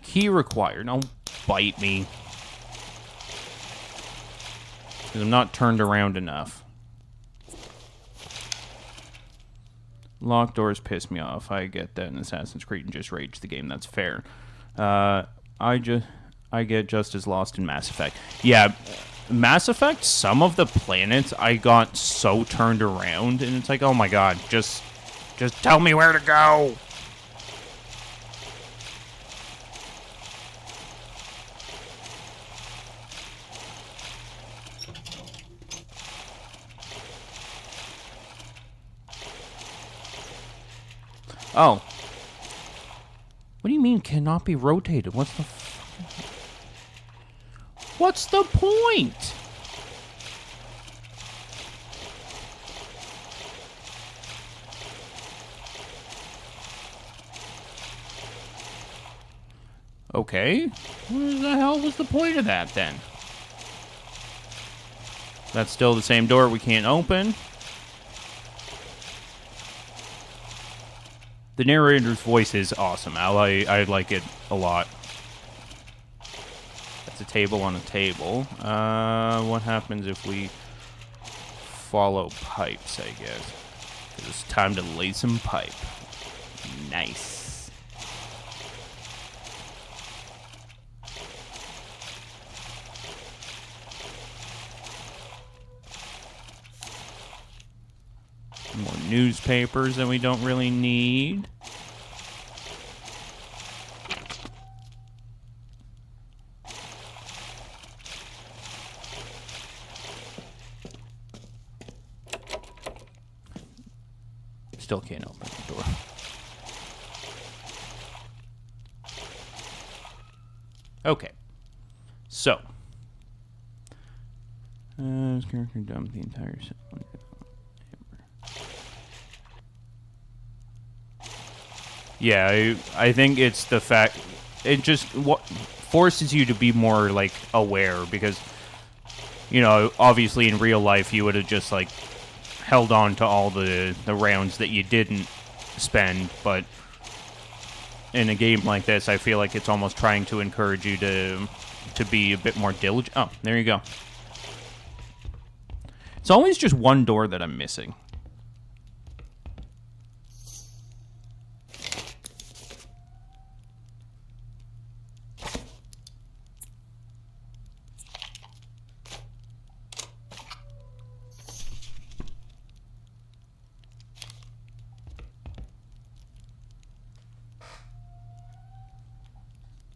Key required. Don't bite me. Because I'm not turned around enough. Locked doors piss me off. I get that in Assassin's Creed and just rage the game. That's fair. I get just as lost in Mass Effect. Yeah, Mass Effect, some of the planets I got so turned around, and it's like, oh my god, just tell me where to go. Oh. What do you mean cannot be rotated? What's the point? Okay. What the hell was the point of that then? That's still the same door we can't open. The narrator's voice is awesome, Al. I like it a lot. That's a table on a table. What happens if we follow pipes, I guess? 'Cause it's time to lay some pipe. Nice. More newspapers that we don't really need. Still can't open the door. Okay. So. This character dumped the entire set. Yeah, I think it's the fact it just forces you to be more like aware because you know, obviously in real life you would have just like held on to all the rounds that you didn't spend, but in a game like this, I feel like it's almost trying to encourage you to be a bit more diligent. Oh, there you go. It's always just one door that I'm missing.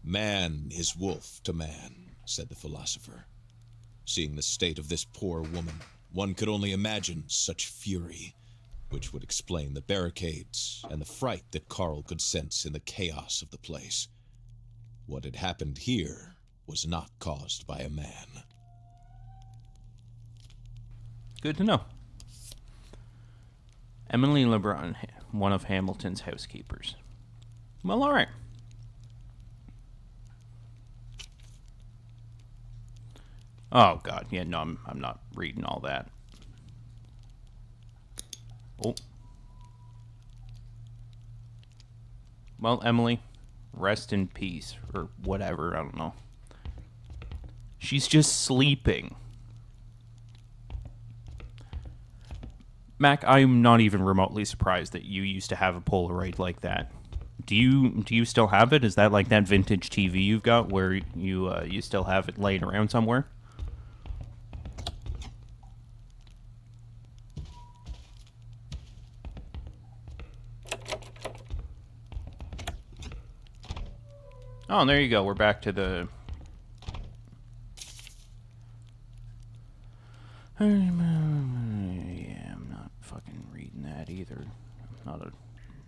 Man is wolf to man, said the philosopher. Seeing the state of this poor woman, one could only imagine such fury, which would explain the barricades and the fright that Carl could sense in the chaos of the place. What had happened here was not caused by a man. Good to know. Emily LeBron, one of Hamilton's housekeepers. Well, all right. Oh God, yeah, no, I'm not reading all that. Oh. Well, Emily, rest in peace, or whatever, I don't know. She's just sleeping. Mac, I'm not even remotely surprised that you used to have a Polaroid like that. Do you still have it? Is that like that vintage TV you've got where you still have it laying around somewhere? Oh, and there you go. We're back to the... Yeah, I'm not fucking reading that either. I'm not a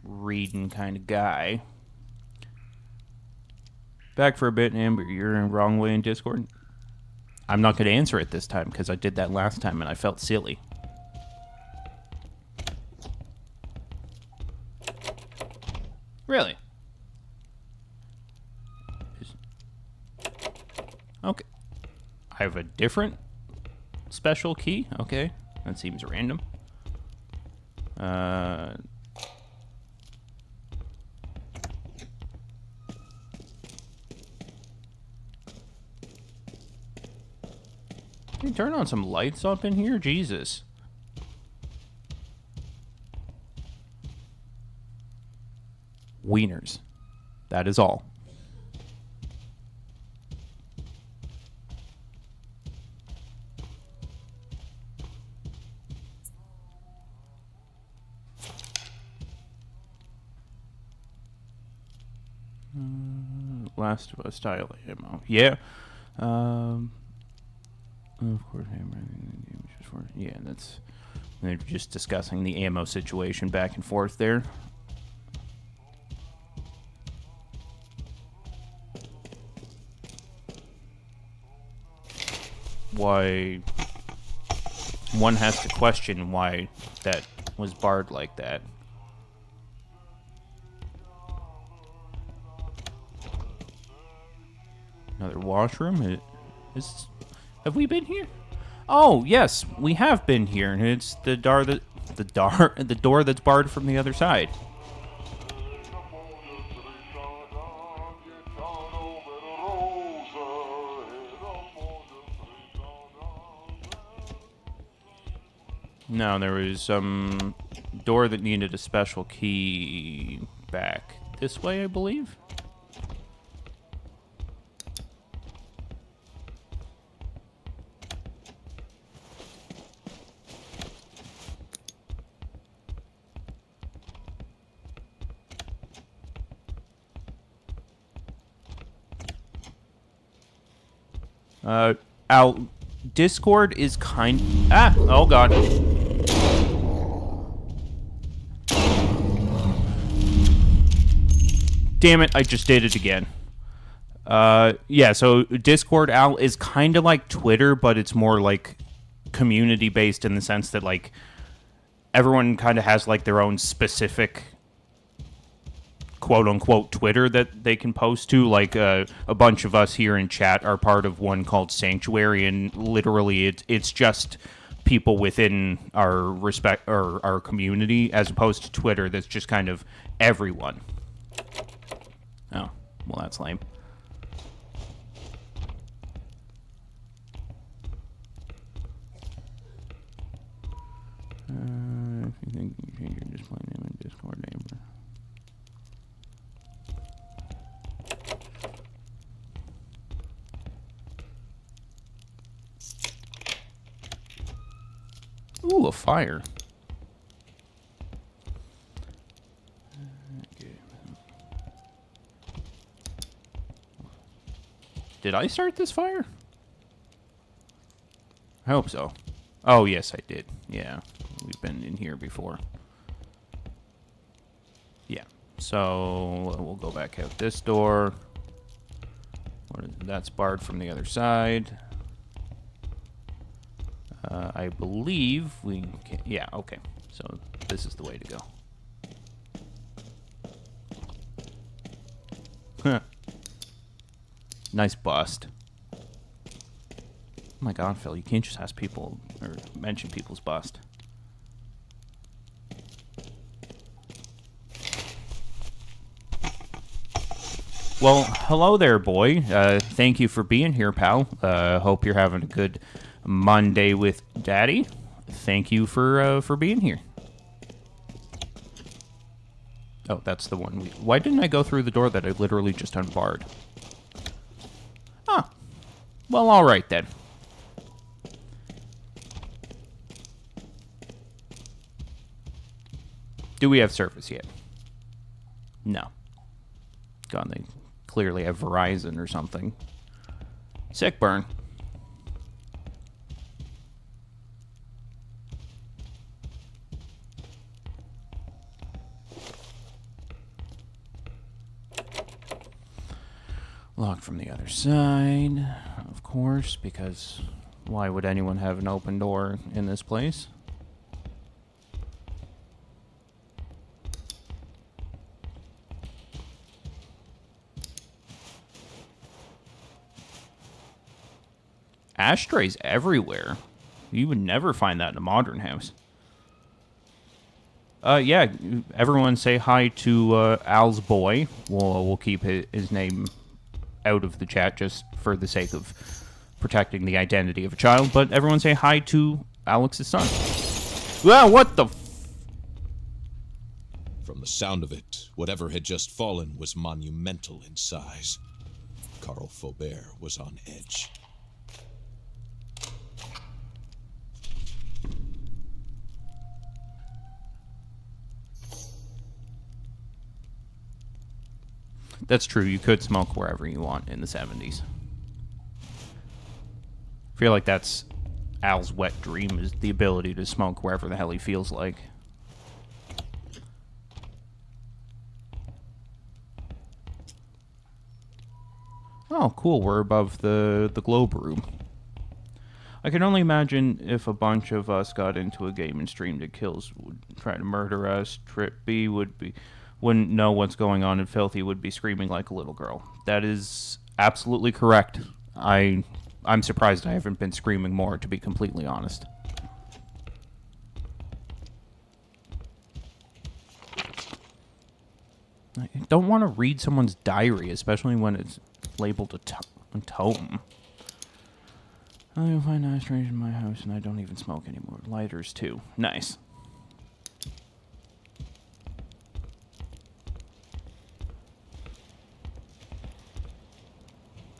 reading kind of guy. Back for a bit, Amber. You're in the wrong way in Discord. I'm not going to answer it this time because I did that last time and I felt silly. Really? Okay. I have a different special key? Okay. That seems random. Can you turn on some lights up in here? Jesus. Wieners. That is all. Last of Us style ammo. Yeah. Of course, yeah, that's... They're just discussing the ammo situation back and forth there. Why... One has to question why that was barred like that. Another washroom? Have we been here? Oh, yes, we have been here. And it's the door that's barred from the other side. No, there was some door that needed a special key back this way, I believe. Our Discord is oh god. Damn it, I just did it again. Yeah, so Discord, Al, is kind of like Twitter, but it's more like community-based in the sense that, like, everyone kind of has, like, their own specific quote-unquote Twitter that they can post to. Like, a bunch of us here in chat are part of one called Sanctuary, and literally it's just people within our our community, as opposed to Twitter that's just kind of everyone. Oh, well, that's lame. If you think you change your display name in Discord, Amber. Ooh, a fire. Okay. Did I start this fire? I hope so. Oh, yes, I did. Yeah, we've been in here before. Yeah, so we'll go back out this door. That's barred from the other side. I believe we can... Yeah, okay. So this is the way to go. Huh. Nice bust. Oh my god, Phil, you can't just ask people, or mention people's bust. Well, hello there, boy. Thank you for being here, pal. Hope you're having a good Monday with Daddy. Thank you for being here. Oh, that's the one. Why didn't I go through the door that I literally just unbarred? Huh. Well, all right then. Do we have service yet? No. God, they clearly have Verizon or something. Sick burn. Locked from the other side, of course, because why would anyone have an open door in this place? Ashtrays everywhere. You would never find that in a modern house. Yeah, everyone say hi to Al's boy. We'll keep his name out of the chat just for the sake of protecting the identity of a child. But everyone say hi to Alex's son. Well, what the... From the sound of it, whatever had just fallen was monumental in size. Carl Faubert was on edge. That's true. You could smoke wherever you want in the 70s. I feel like that's Al's wet dream, is the ability to smoke wherever the hell he feels like. Oh, cool. We're above the globe room. I can only imagine if a bunch of us got into a game and streamed it, Kills would try to murder us. Trip B wouldn't know what's going on, and Filthy would be screaming like a little girl. That is absolutely correct. I'm surprised I haven't been screaming more, to be completely honest. I don't want to read someone's diary, especially when it's labeled a tome. I'll find ashtrays in my house, and I don't even smoke anymore. Lighters, too. Nice.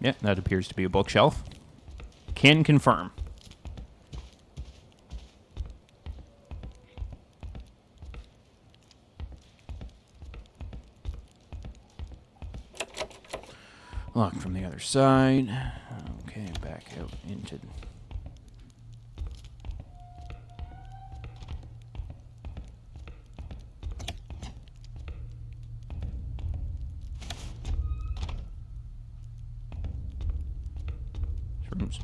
Yeah, that appears to be a bookshelf. Can confirm. Locked from the other side. Okay, back out into... rooms.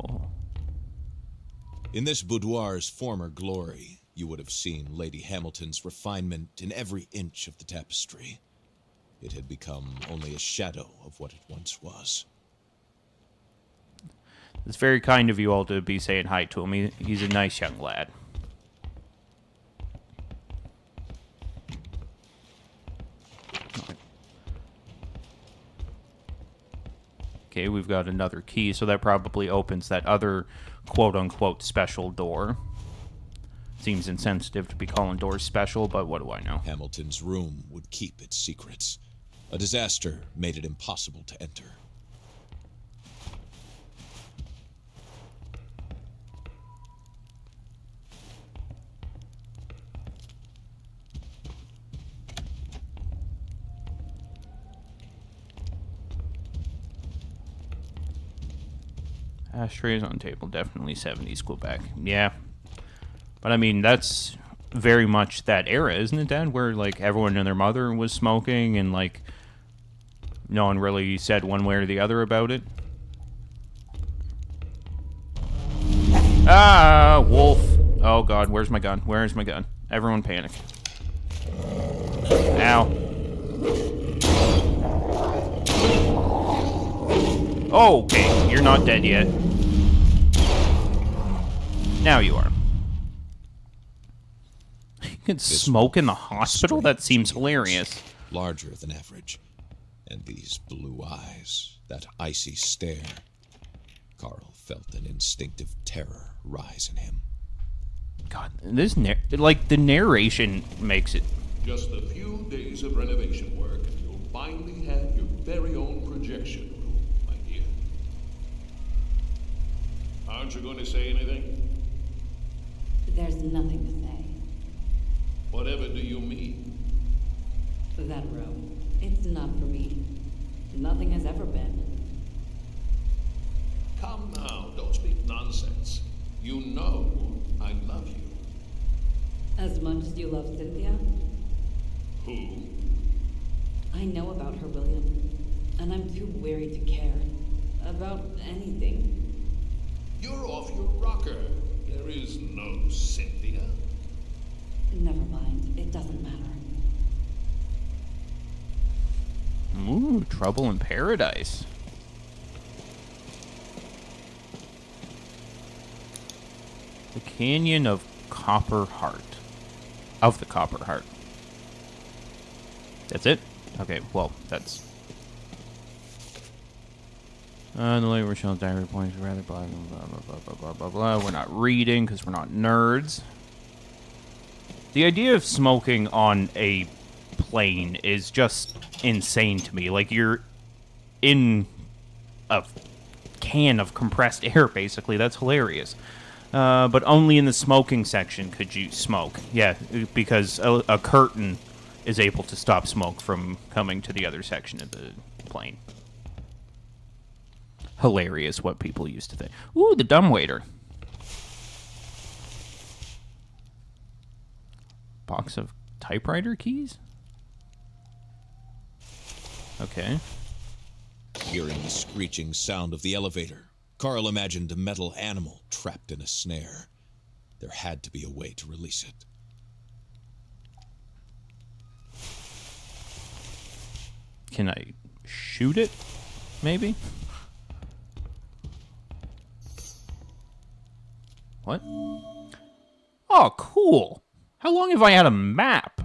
Oh. In this boudoir's former glory, you would have seen Lady Hamilton's refinement in every inch of the tapestry. It had become only a shadow of what it once was. It's very kind of you all to be saying hi to him. He's a nice young lad. Okay, we've got another key, so that probably opens that other quote-unquote special door. Seems insensitive to be calling doors special, but what do I know? Hamilton's room would keep its secrets. A disaster made it impossible to enter. Ashtrays on table, definitely 70s Quebec. Yeah. But I mean, that's very much that era, isn't it, Dad? Where, like, everyone and their mother was smoking and, like, no one really said one way or the other about it. Ah, wolf. Oh god, where's my gun? Where's my gun? Everyone panic. Ow. Oh, okay, you're not dead yet. Now you are. You can smoke in the hospital? That seems hilarious. Larger than average. And these blue eyes, that icy stare. Carl felt an instinctive terror rise in him. God, this the narration makes it. Just a few days of renovation work, and you'll finally have your very own projection room, my dear. Aren't you going to say anything? There's nothing to say. Whatever do you mean? That room, it's not for me. Nothing has ever been. Come now, don't speak nonsense. You know I love you. As much as you love Cynthia? Who? I know about her, William. And I'm too weary to care. About anything. You're off your rocker. There is no Cynthia. Never mind. It doesn't matter. Ooh, trouble in paradise. The Canyon of Copper Heart. Of the Copper Heart. That's it? Okay, well, that's... the late Rochelle diary points rather blah, blah, blah, blah, blah, blah, blah, blah. We're not reading because we're not nerds. The idea of smoking on a plane is just insane to me. Like, you're in a can of compressed air, basically. That's hilarious. But only in the smoking section could you smoke. Yeah, because a curtain is able to stop smoke from coming to the other section of the plane. Hilarious what people used to think. Ooh, the dumbwaiter. Box of typewriter keys? Okay. Hearing the screeching sound of the elevator, Carl imagined a metal animal trapped in a snare. There had to be a way to release it. Can I shoot it? Maybe? What? Oh, cool. How long have I had a map?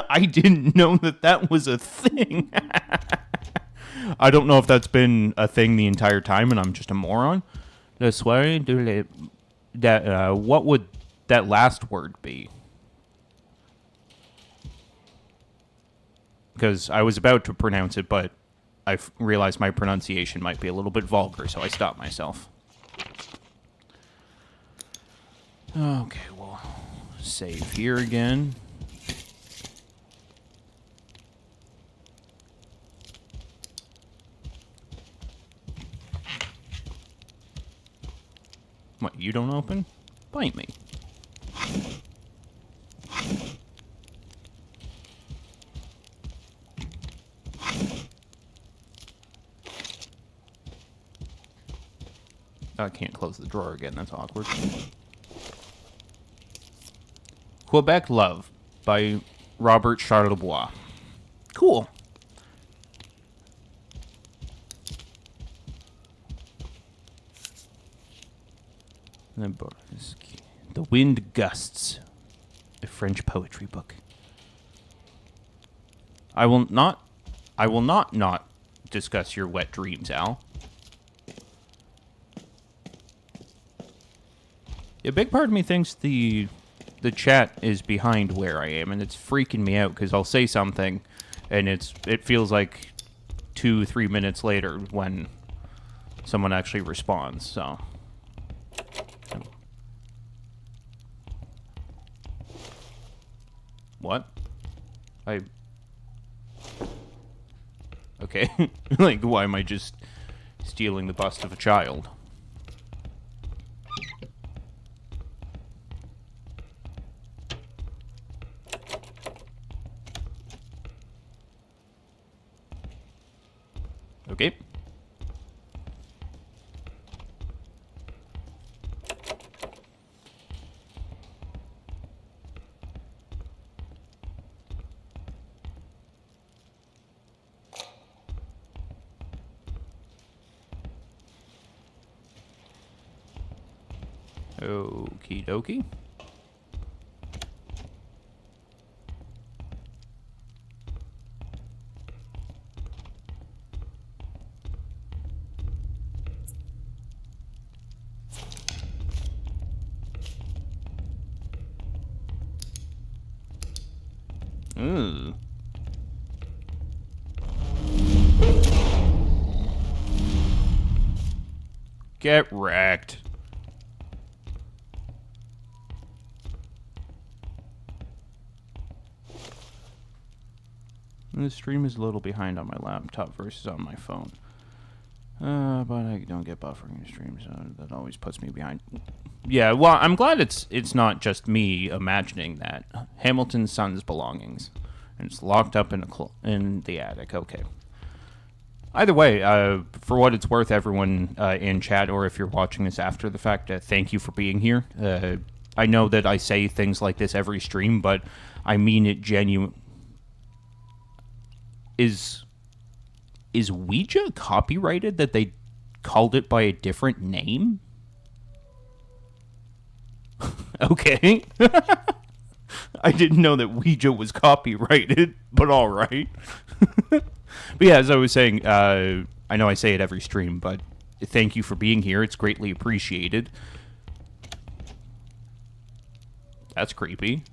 I didn't know that was a thing. I don't know if that's been a thing the entire time and I'm just a moron. What would that last word be? Because I was about to pronounce it, but I realized my pronunciation might be a little bit vulgar, so I stopped myself. Okay, we'll save here again. What, you don't open? Bite me. I can't close the drawer again, that's awkward. Quebec Love by Robert Charlebois. Cool. The Wind Gusts, a French poetry book. I will not discuss your wet dreams, Al. A big part of me thinks the chat is behind where I am, and it's freaking me out because I'll say something, and it feels like 2-3 minutes later when someone actually responds. So. What? Okay. Like, why am I just stealing the bust of a child? Okay. Okie dokie. Ooh. Get wrecked. The stream is a little behind on my laptop versus on my phone. But I don't get buffering in streams, so that always puts me behind. Yeah, well, I'm glad it's not just me imagining that. Hamilton's son's belongings. And it's locked up in the attic. Okay. Either way, for what it's worth, everyone in chat, or if you're watching this after the fact, thank you for being here. I know that I say things like this every stream, but I mean it genuine. Is Ouija copyrighted that they called it by a different name? Okay. I didn't know that Ouija was copyrighted, but all right. But yeah, as I was saying, I know I say it every stream, but thank you for being here. It's greatly appreciated. That's creepy.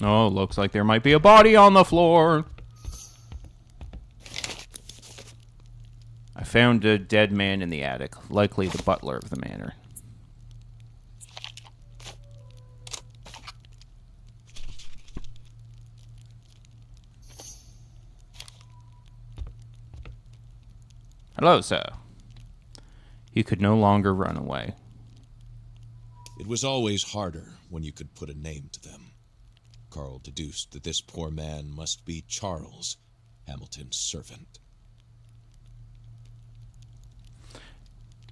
Oh, looks like there might be a body on the floor. I found a dead man in the attic, likely the butler of the manor. Hello, sir. He could no longer run away. It was always harder when you could put a name to them. Carl deduced that this poor man must be Charles, Hamilton's servant.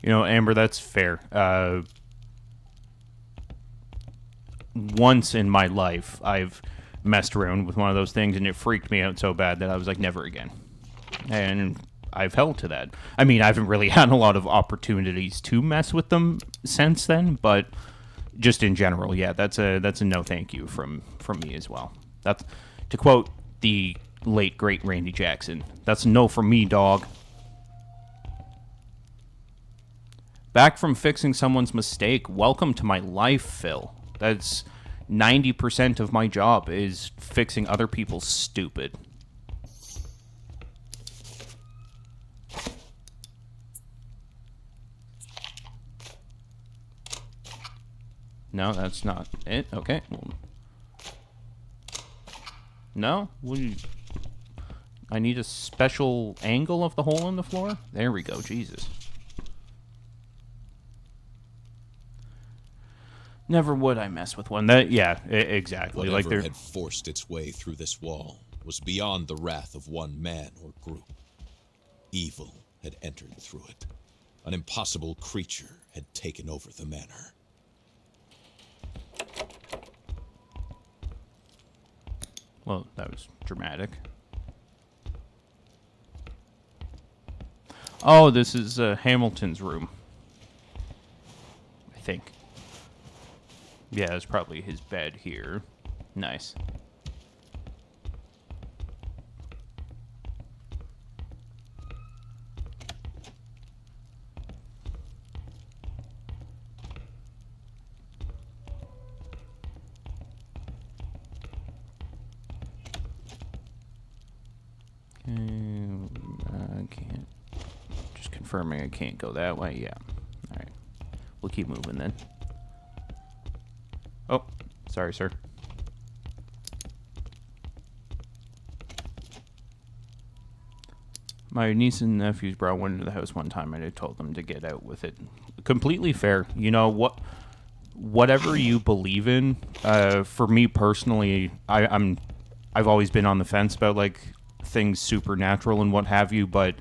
You know, Amber, that's fair. Once in my life, I've messed around with one of those things, and it freaked me out so bad that I was like, never again. And I've held to that. I mean, I haven't really had a lot of opportunities to mess with them since then, but just in general, yeah, that's a no thank you from me as well. That's, to quote the late great Randy Jackson, that's a no from me, dog. Back from fixing someone's mistake. Welcome to my life, Phil. That's 90% of my job is fixing other people's stupid. No, that's not it. Okay. No? I need a special angle of the hole in the floor? There we go. Jesus. Never would I mess with one. That, yeah, exactly. Whatever like they're had forced its way through this wall was beyond the wrath of one man or group. Evil had entered through it. An impossible creature had taken over the manor. Well, that was dramatic. Oh, this is Hamilton's room. I think. Yeah, it's probably his bed here. Nice. I can't. Just confirming I can't go that way. Yeah. All right. We'll keep moving then. Oh, sorry, sir. My niece and nephews brought one into the house one time, and I told them to get out with it. Completely fair. You know what? Whatever you believe in. For me personally, I've always been on the fence about like things supernatural and what have you, but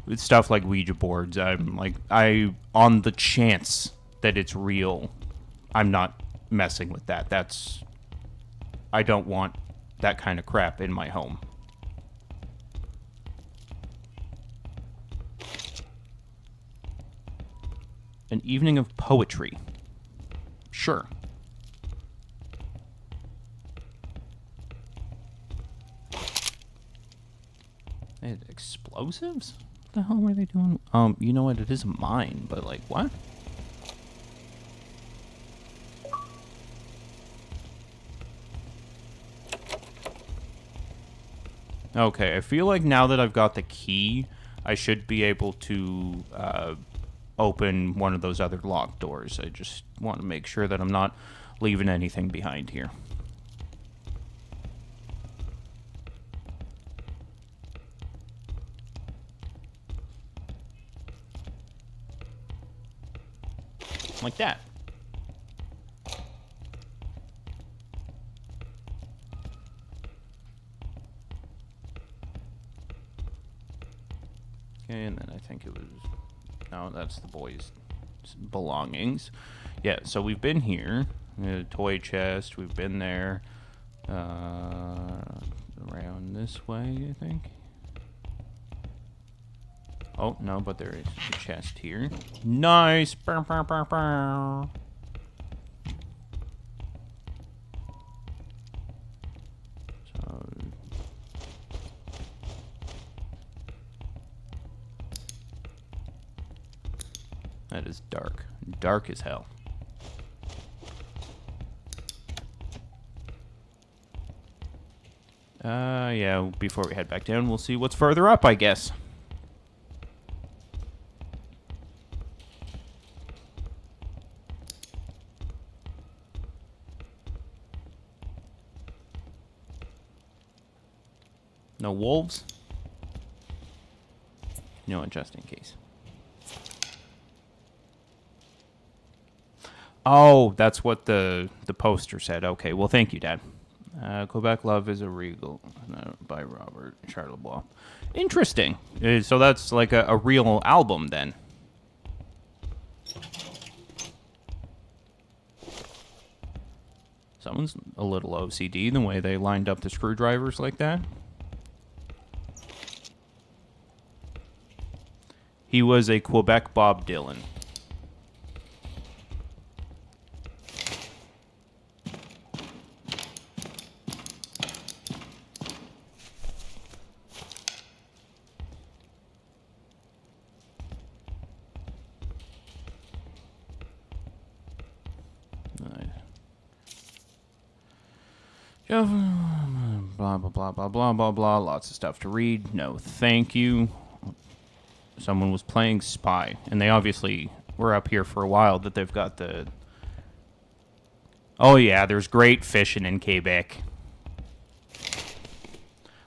with stuff like Ouija boards, I'm like, on the chance that it's real, I'm not messing with that. I don't want that kind of crap in my home. An evening of poetry. Sure. They had explosives? What the hell were they doing? You know what? It is a mine, but like, what? Okay, I feel like now that I've got the key, I should be able to open one of those other locked doors. I just want to make sure that I'm not leaving anything behind here. Like that. Okay, and then I think it was... No, that's the boys' belongings. Yeah, so we've been here. Toy chest, we've been there. Around this way, I think. Oh, no, but there is a chest here. Nice! Bow, bow, bow, bow. So... That is dark. Dark as hell. Yeah, before we head back down, we'll see what's further up, I guess. No wolves? No, just in case. Oh, that's what the poster said. Okay, well, thank you, Dad. Quebec Love is a Regal by Robert Charlebois. Interesting. So that's like a real album then. Someone's a little OCD the way they lined up the screwdrivers like that. He was a Quebec Bob Dylan. Blah, blah, blah, blah, blah, blah, blah. Lots of stuff to read. No, thank you. Someone was playing Spy, and they obviously were up here for a while, that they've got the... Oh, yeah, there's great fishing in Quebec.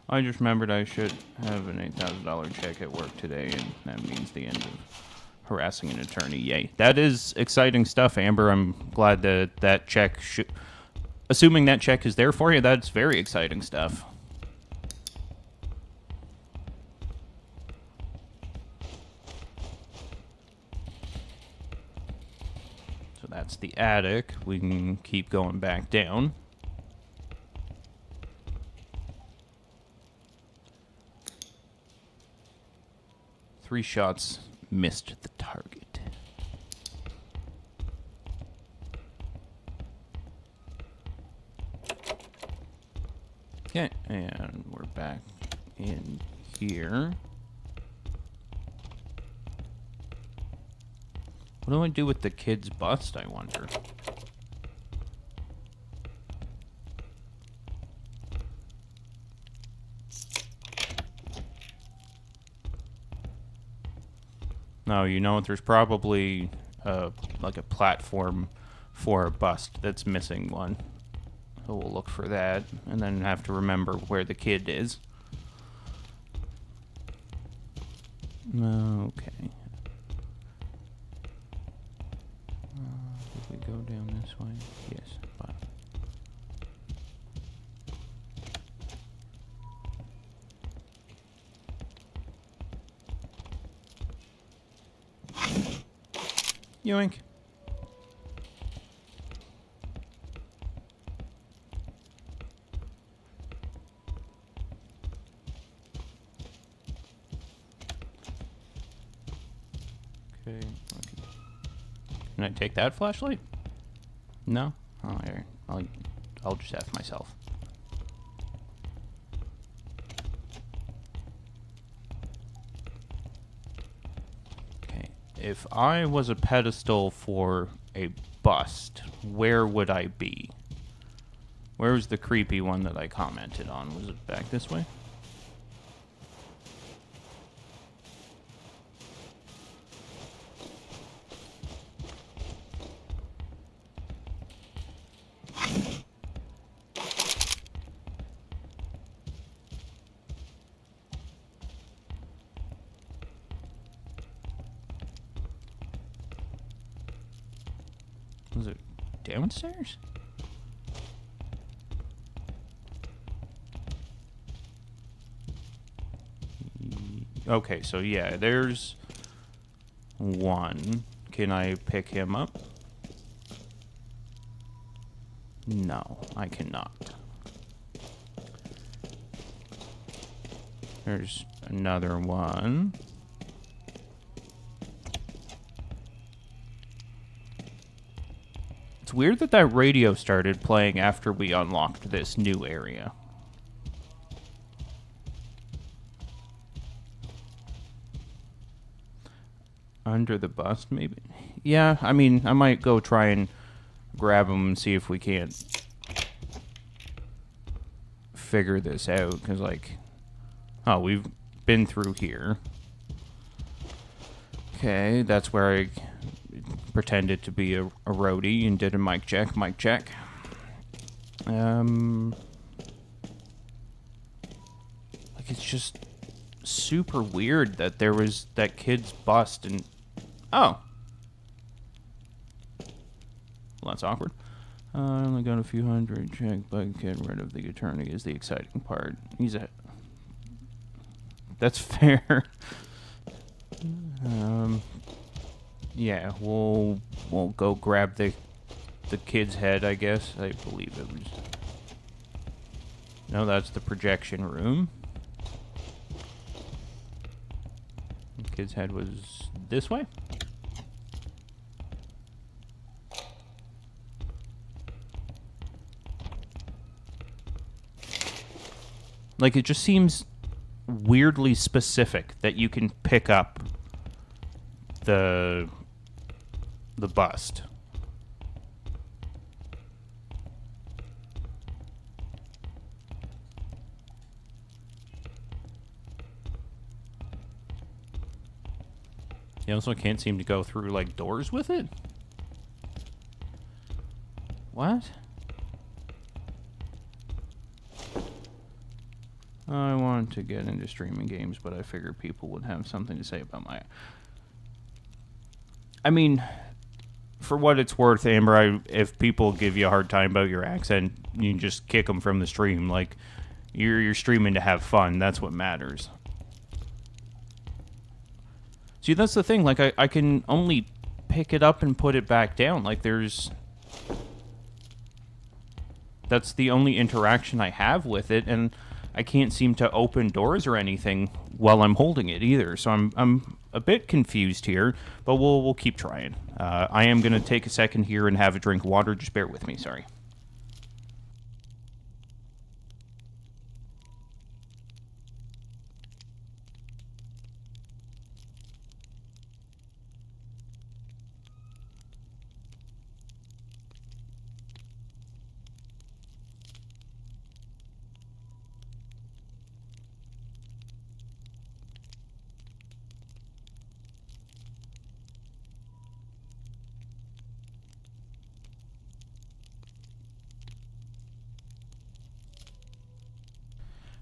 I just remembered I should have an $8,000 check at work today, and that means the end of harassing an attorney. Yay. That is exciting stuff, Amber. I'm glad that that check should... Assuming that check is there for you, that's very exciting stuff. So that's the attic. We can keep going back down. Three shots missed the target. Okay, and we're back in here. What do I do with the kid's bust, I wonder? No, you know, there's probably like a platform for a bust that's missing one. So we'll look for that, and then have to remember where the kid is. Okay. Did we go down this way? Yes. Bye. Yoink. Okay. Can I take that flashlight? No? Oh, here. I'll just F myself. Okay. If I was a pedestal for a bust, where would I be? Where was the creepy one that I commented on? Was it back this way? Was it downstairs? Okay, so yeah, there's one. Can I pick him up? No, I cannot. There's another one. It's weird that that radio started playing after we unlocked this new area. Under the bust, maybe? Yeah, I mean, I might go try and grab him and see if we can't figure this out. Because, like, oh, we've been through here. Okay, that's where I pretended to be a roadie and did a mic check. Like, it's just super weird that there was that kid's bust and... Oh. Well, that's awkward. I only got a few hundred. Check, but getting rid of the attorney is the exciting part. He's a... That's fair. Yeah, we'll go grab the kid's head, I guess. I believe it was... No, that's the projection room. The kid's head was this way? Like, it just seems weirdly specific that you can pick up the bust. You also can't seem to go through, like, doors with it? What? I wanted to get into streaming games, but I figured people would have something to say about my... I mean, for what it's worth, Amber, if people give you a hard time about your accent, you can just kick them from the stream. Like, you're streaming to have fun. That's what matters. See, that's the thing. Like, I can only pick it up and put it back down. Like, there's... That's the only interaction I have with it, and I can't seem to open doors or anything while I'm holding it either. So I'm a bit confused here, but we'll keep trying. I am going to take a second here and have a drink of water. Just bear with me, sorry.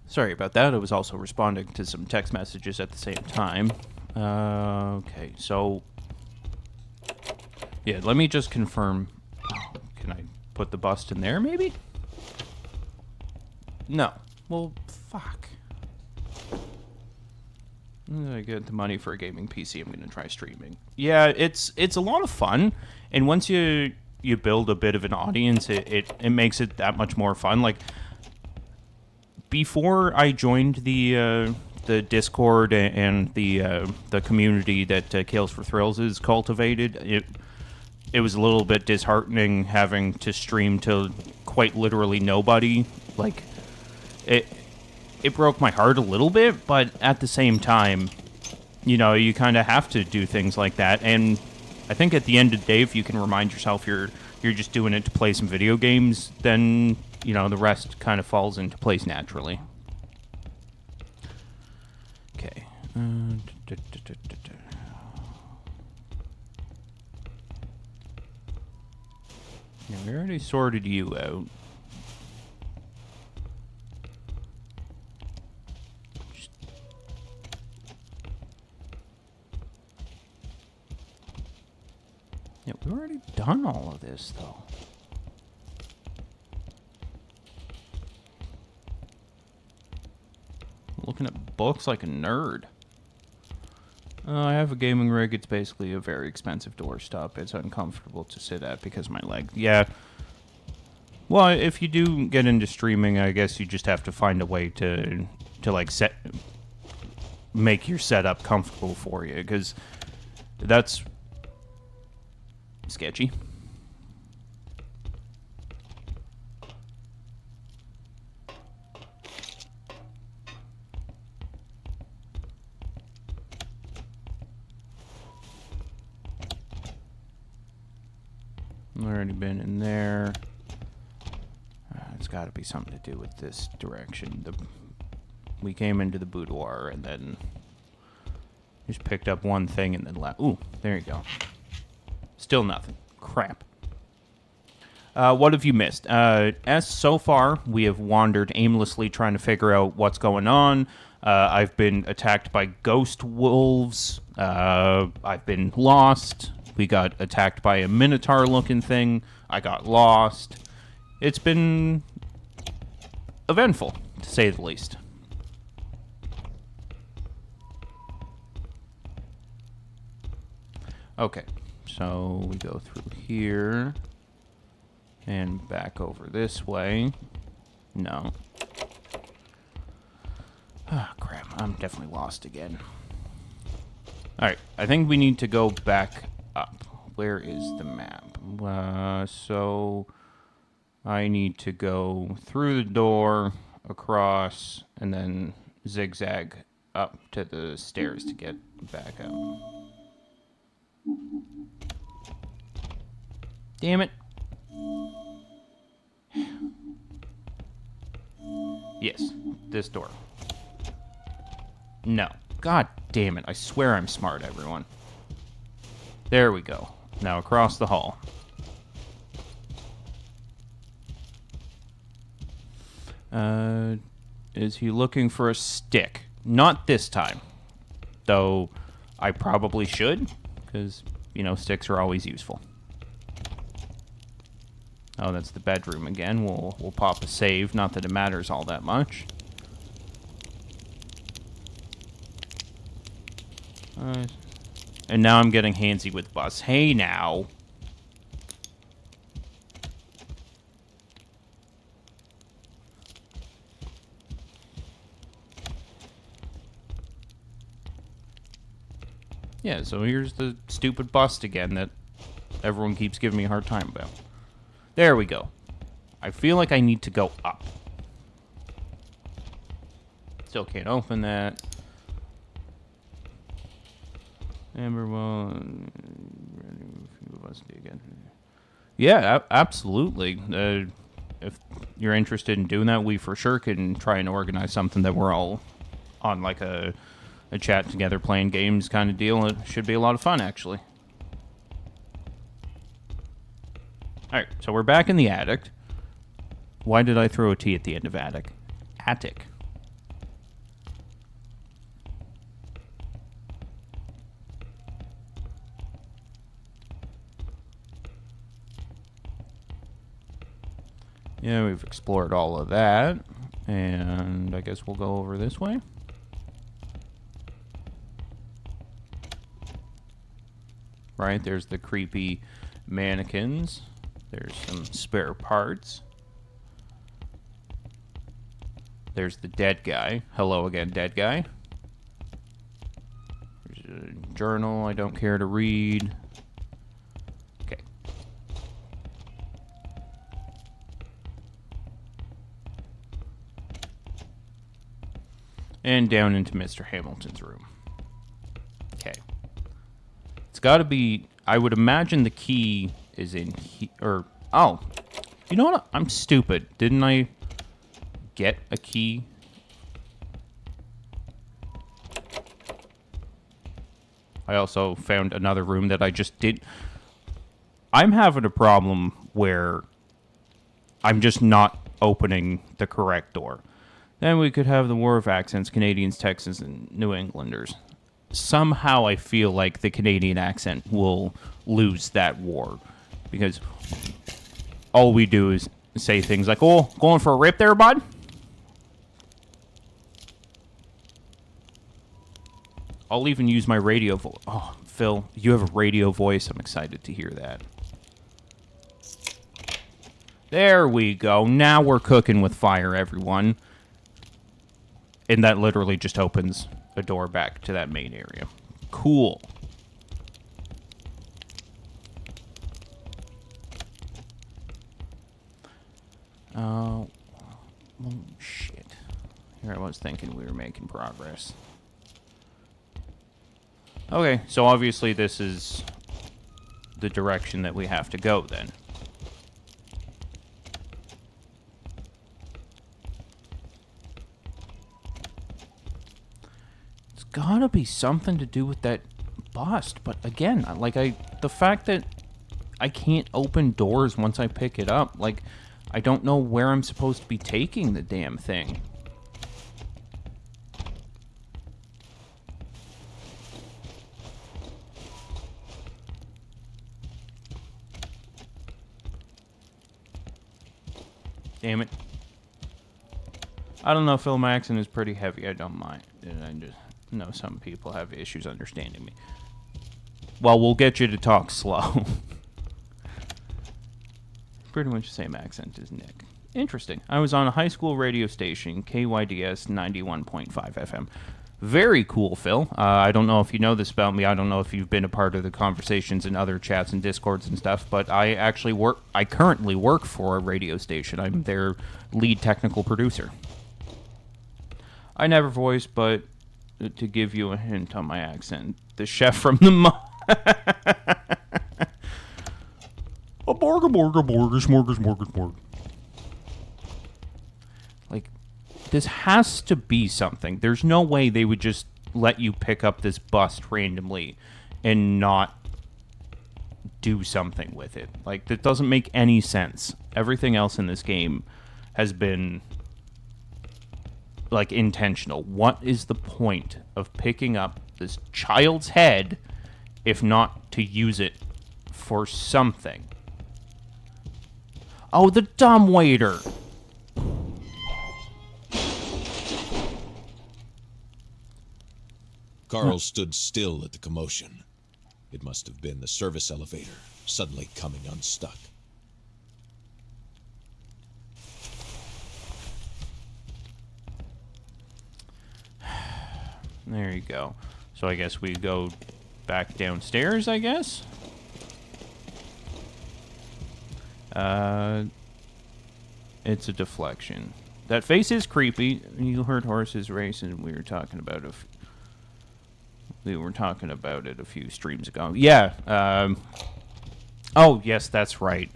Sorry about that. I was also responding to some text messages at the same time. Okay, so... Yeah, let me just confirm. Oh, can I put the bust in there, maybe? No. Well, fuck. I get the money for a gaming PC. I'm going to try streaming. Yeah, it's a lot of fun. And once you build a bit of an audience, it makes it that much more fun. Like... Before I joined the Discord and the community that Kills for Thrills is cultivated, it was a little bit disheartening having to stream to quite literally nobody. Like, it broke my heart a little bit, but at the same time, you know, you kind of have to do things like that. And I think at the end of the day, if you can remind yourself you're just doing it to play some video games, then, you know, the rest kind of falls into place naturally. Okay. Yeah, we already sorted you out. Yeah, we've already done all of this, though. Looking at books like a nerd. I have a gaming rig. It's basically a very expensive doorstop. It's uncomfortable to sit at because of my leg. Yeah. Well, if you do get into streaming, I guess you just have to find a way to like make your setup comfortable for you, because that's sketchy. Already been in there. It's got to be something to do with this direction. We came into the boudoir and then just picked up one thing and then left. Ooh, there you go. Still nothing. Crap. What have you missed? As so far, we have wandered aimlessly trying to figure out what's going on. I've been attacked by ghost wolves. I've been lost. We got attacked by a minotaur-looking thing. I got lost. It's been eventful, to say the least. Okay, so we go through here and back over this way. No. Ah, crap. I'm definitely lost again. Alright, I think we need to go back up. Where is the map? So I need to go through the door, across, and then zigzag up to the stairs to get back out. Damn it. Yes, this door. No. God damn it. I swear I'm smart, everyone. There we go. Now across the hall. Is he looking for a stick? Not this time. Though I probably should, because, you know, sticks are always useful. Oh, that's the bedroom again. We'll pop a save. Not that it matters all that much. And now I'm getting handsy with bus. Hey, now. Yeah, so here's the stupid bust again that everyone keeps giving me a hard time about. There we go. I feel like I need to go up. Still can't open that. Amber, well, again. Yeah, absolutely. If you're interested in doing that, we for sure can try and organize something that we're all on, like a chat together playing games kind of deal. It should be a lot of fun, actually. Alright, so we're back in the attic. Why did I throw a T at the end of attic? Attic. Yeah, we've explored all of that. And I guess we'll go over this way. Right, there's the creepy mannequins. There's some spare parts. There's the dead guy. Hello again, dead guy. There's a journal I don't care to read. Okay, And down into Mr. Hamilton's room. Okay. It's got to be... I would imagine the key is in here... Or... Oh. You know what? I'm stupid. Didn't I get a key? I also found another room that I just did... I'm having a problem where I'm just not opening the correct door. Then we could have the war of accents, Canadians, Texans, and New Englanders. Somehow I feel like the Canadian accent will lose that war. Because all we do is say things like, oh, going for a rip there, bud? I'll even use my radio voice. Oh, Phil, you have a radio voice. I'm excited to hear that. There we go. Now we're cooking with fire, everyone. And that literally just opens a door back to that main area. Cool. Oh, shit. Here I was thinking we were making progress. Okay, so obviously this is the direction that we have to go then. It's gotta be something to do with that bust, but again, the fact that I can't open doors once I pick it up, like, I don't know where I'm supposed to be taking the damn thing. Damn it. I don't know, Phil, my accent is pretty heavy. I don't mind. And I just know some people have issues understanding me. Well, we'll get you to talk slow. Pretty much the same accent as Nick. Interesting. I was on a high school radio station, KYDS 91.5 FM. Very cool, Phil. I don't know if you know this about me. I don't know if you've been a part of the conversations in other chats and discords and stuff, but I currently work for a radio station. I'm their lead technical producer. I never voice, but to give you a hint on my accent, the chef from the a burger, smorgasbord. Like, this has to be something. There's no way they would just let you pick up this bust randomly and not do something with it. Like, that doesn't make any sense. Everything else in this game has been, like, intentional. What is the point of picking up this child's head if not to use it for something? Oh, the dumb waiter! Carl stood still at the commotion. It must have been the service elevator suddenly coming unstuck. There you go. So I guess we go back downstairs, I guess? It's a deflection. That face is creepy. You heard horses racing. We were talking about it a few streams ago. Yeah. Oh, yes, that's right.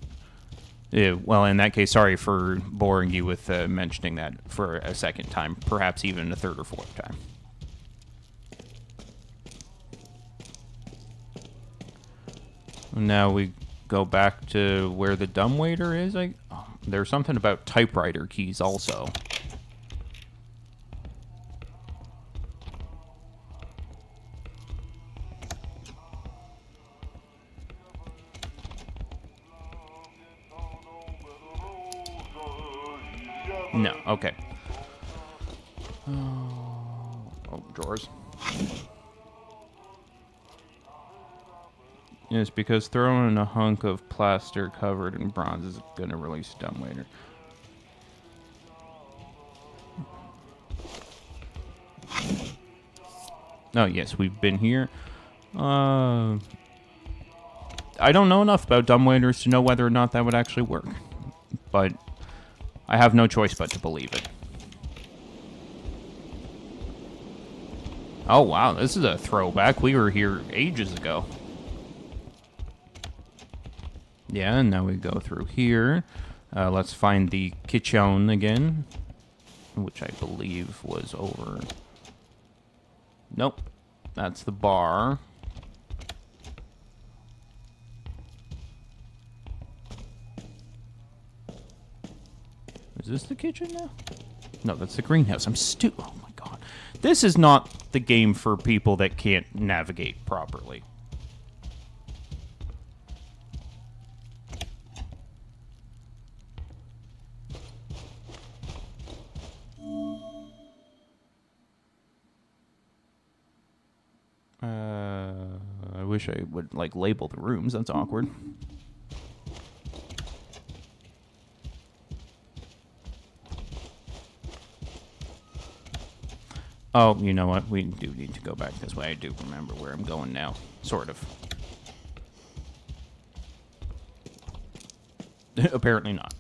Yeah, well, in that case, sorry for boring you with mentioning that for a second time, perhaps even a third or fourth time. Now we go back to where the dumbwaiter is. There's something about typewriter keys also. No, okay. Oh, drawers. Yes, because throwing a hunk of plaster covered in bronze is going to release a dumbwaiter. Oh, yes, we've been here. I don't know enough about dumbwaiters to know whether or not that would actually work. But I have no choice but to believe it. Oh, wow, this is a throwback. We were here ages ago. Yeah, and now we go through here. Let's find the kitchen again, which I believe was over... Nope, that's the bar. Is this the kitchen now? No, that's the greenhouse. Oh my god. This is not the game for people that can't navigate properly. I wish I would, like, label the rooms. That's awkward. Oh, you know what? We do need to go back this way. I do remember where I'm going now. Sort of. Apparently not.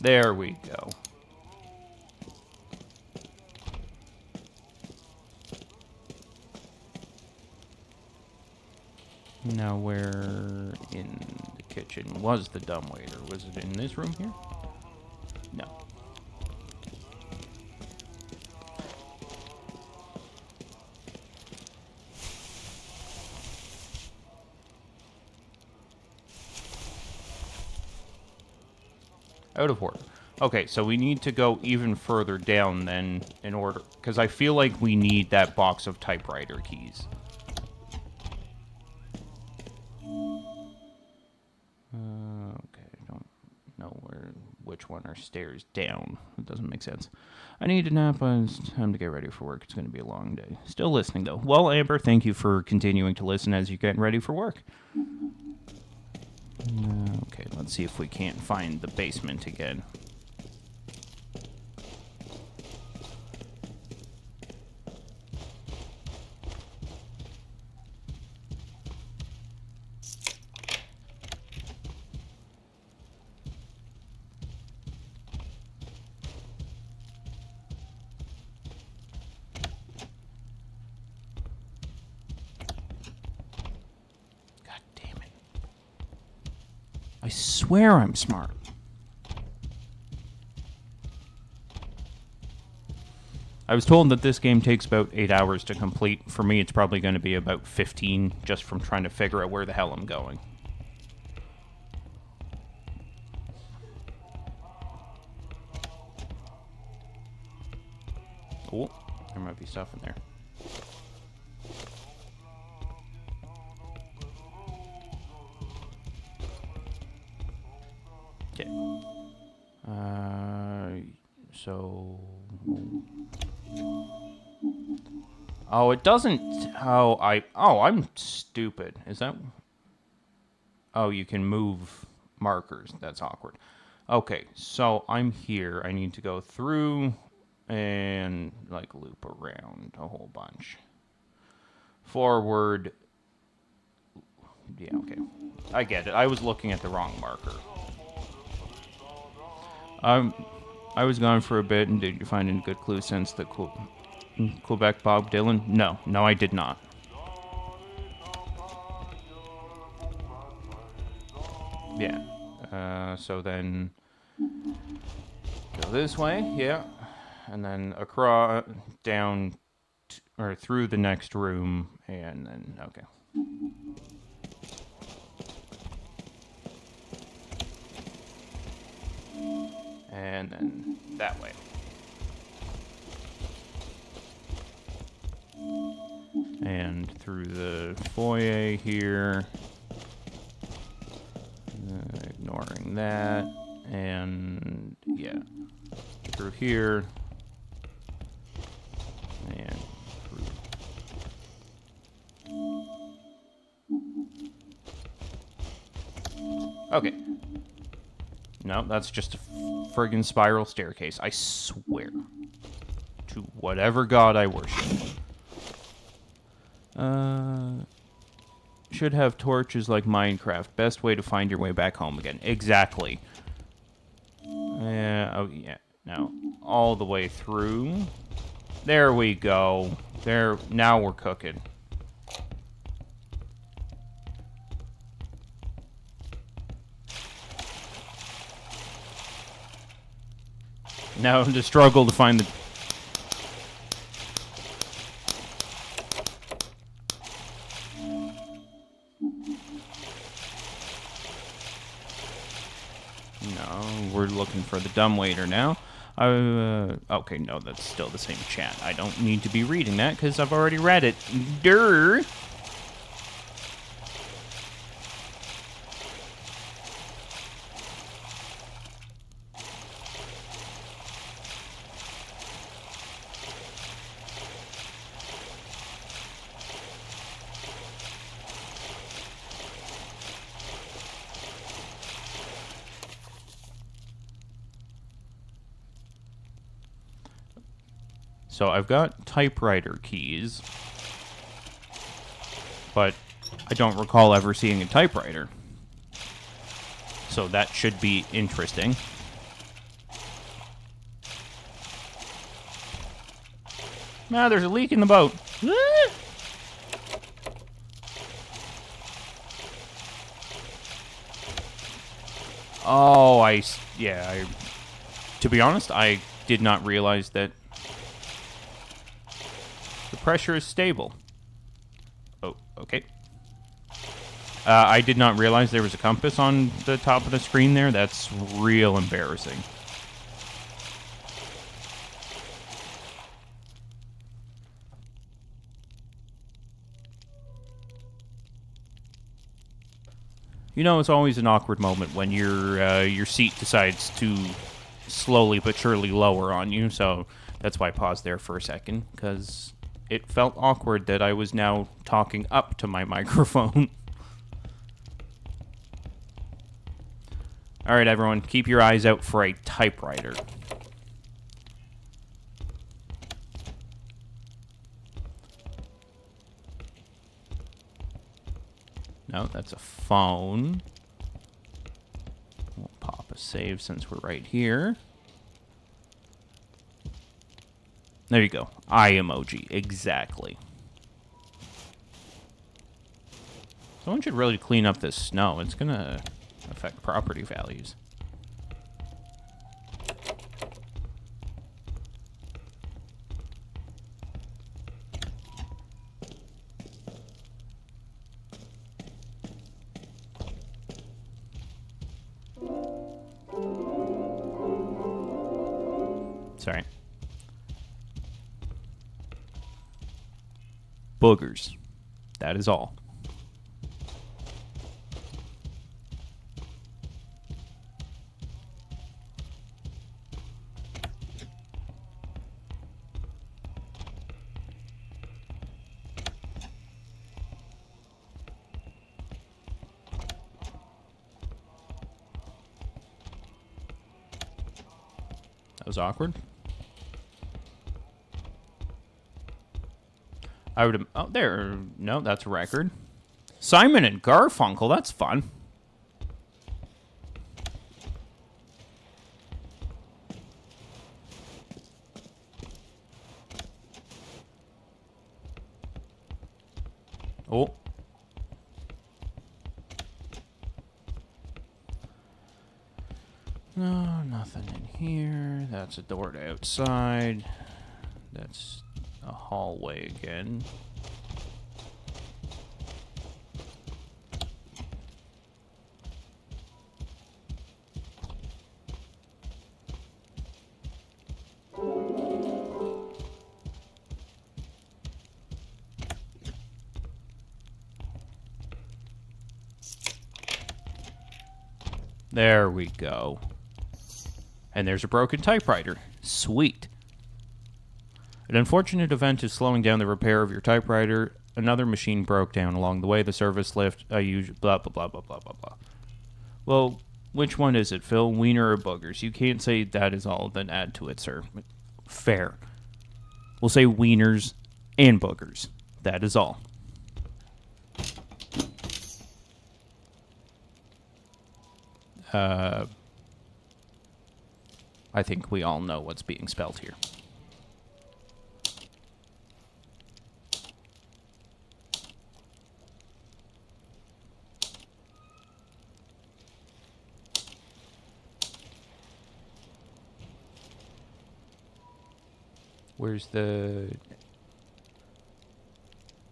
There we go. Now, where in the kitchen was the dumbwaiter? Was it in this room here? No. Out of order. Okay, so we need to go even further down then in order... Because I feel like we need that box of typewriter keys. Okay, I don't know which one are stairs down. It doesn't make sense. I need a nap, but it's time to get ready for work. It's going to be a long day. Still listening, though. Well, Amber, thank you for continuing to listen as you get ready for work. Okay, let's see if we can't find the basement again. I swear I'm smart. I was told that this game takes about 8 hours to complete. For me, it's probably going to be about 15, just from trying to figure out where the hell I'm going. Oh, there might be stuff in there. Okay. So... Oh, it doesn't... Oh, I'm stupid. Is that... Oh, you can move markers. That's awkward. Okay, so I'm here. I need to go through and, like, loop around a whole bunch. Forward. Yeah, okay. I get it. I was looking at the wrong marker. I was gone for a bit, and did you find any good clue since the Quebec Bob Dylan? No, I did not. Yeah. So then go this way, yeah, and then across, down, or through the next room, and then okay. And then that way. And through the foyer here. Ignoring that. And yeah. Through here. And through. Okay. No, that's just a friggin' spiral staircase. I swear. To whatever god I worship. Should have torches like Minecraft. Best way to find your way back home again. Exactly. Oh, yeah. Now, all the way through. There we go. There. Now we're cooking. Now the struggle to find the... No, we're looking for the dumbwaiter now. Okay, no, that's still the same chat. I don't need to be reading that because I've already read it. Durr! So I've got typewriter keys, but I don't recall ever seeing a typewriter. So that should be interesting. Ah, there's a leak in the boat. Oh, to be honest, I did not realize that the pressure is stable. Oh, okay. I did not realize there was a compass on the top of the screen there. That's real embarrassing. You know, it's always an awkward moment when your seat decides to slowly but surely lower on you. So that's why I paused there for a second, because it felt awkward that I was now talking up to my microphone. All right, everyone, keep your eyes out for a typewriter. No, that's a phone. We'll pop a save since we're right here. There you go. Eye emoji. Exactly. Someone should really clean up this snow. It's going to affect property values. Sorry. Boogers. That is all. That was awkward. I would... Oh, there. No, that's a record. Simon and Garfunkel. That's fun. Oh. No, nothing in here. That's a door to outside. That's a hallway again. There we go. And there's a broken typewriter. Sweet. An unfortunate event is slowing down the repair of your typewriter. Another machine broke down along the way. The service lift, blah, blah, blah, blah, blah, blah, blah. Well, which one is it, Phil? Wiener or boogers? You can't say that is all, then add to it, sir. Fair. We'll say wieners and boogers. That is all. I think we all know what's being spelled here. Where's the...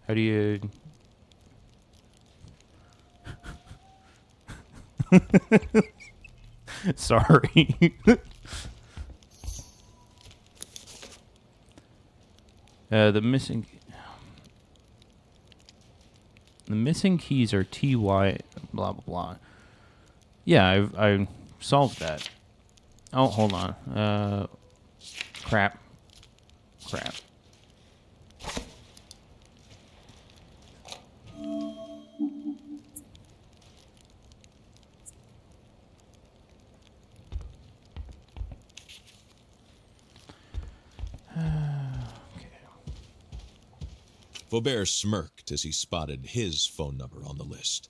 How do you... Sorry. The missing keys are TY blah blah blah. Yeah, I solved that. Oh, hold on. Crap. Faubert smirked as he spotted his phone number on the list.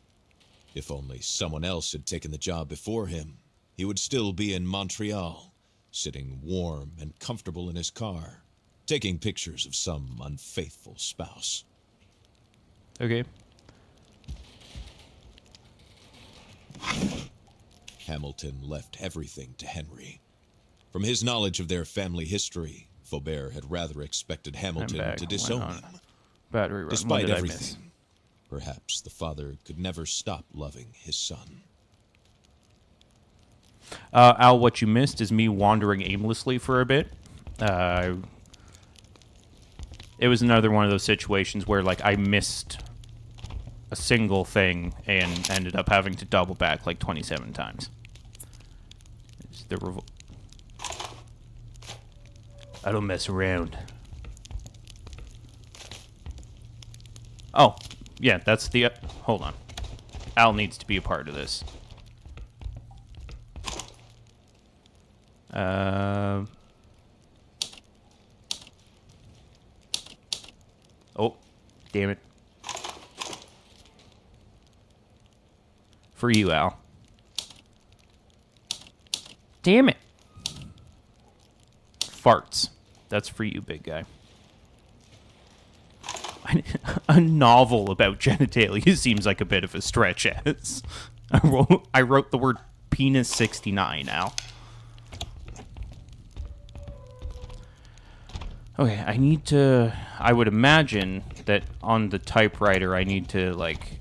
If only someone else had taken the job before him, he would still be in Montreal, sitting warm and comfortable in his car, taking pictures of some unfaithful spouse. Okay. Hamilton left everything to Henry. From his knowledge of their family history, Faubert had rather expected Hamilton to disown him. Battery run. Despite everything, perhaps the father could never stop loving his son. Al, what you missed is me wandering aimlessly for a bit. It was another one of those situations where, like, I missed a single thing and ended up having to double back like 27 times. It's the I don't mess around. Oh, yeah, that's the... hold on. Al needs to be a part of this. Oh, damn it. For you, Al. Damn it. Farts. That's for you, big guy. A novel about genitalia seems like a bit of a stretch, as I wrote the word penis 69 now. Okay, I would imagine that on the typewriter I need to, like,